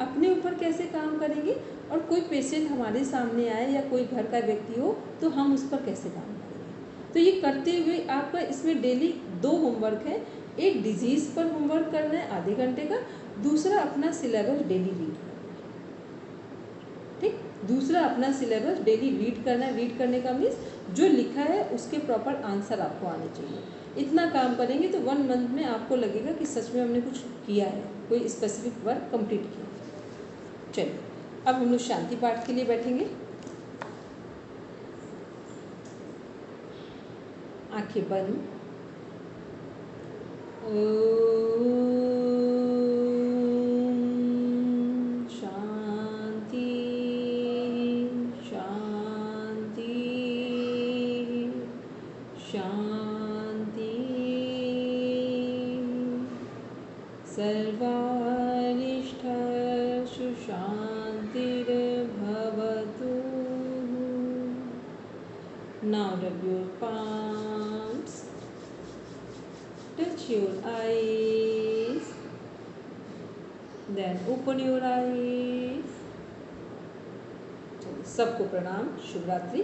अपने ऊपर कैसे काम करेंगे, और कोई पेशेंट हमारे सामने आए या कोई घर का व्यक्ति हो तो हम उस पर कैसे काम करेंगे। तो ये करते हुए आपका इसमें डेली 2 होमवर्क है। एक डिजीज़ पर होमवर्क करना है आधे घंटे का, दूसरा अपना सिलेबस डेली रीड करना है। ठीक, दूसरा अपना सिलेबस डेली रीड करना है। रीड करने का मीन्स जो लिखा है उसके प्रॉपर आंसर आपको आने चाहिए। इतना काम करेंगे तो 1 मंथ में आपको लगेगा कि सच में हमने कुछ किया है, कोई स्पेसिफिक वर्क कंप्लीट किया। चलिए, अब हम लोग शांति पाठ के लिए बैठेंगे। आंखें बंद। शांति शांति शांति। सर्वारिष्ठसु शान्तिर्भवतु. Now rub your palms, touch your eyes, then open your eyes. सबको प्रणाम, शुभ रात्रि.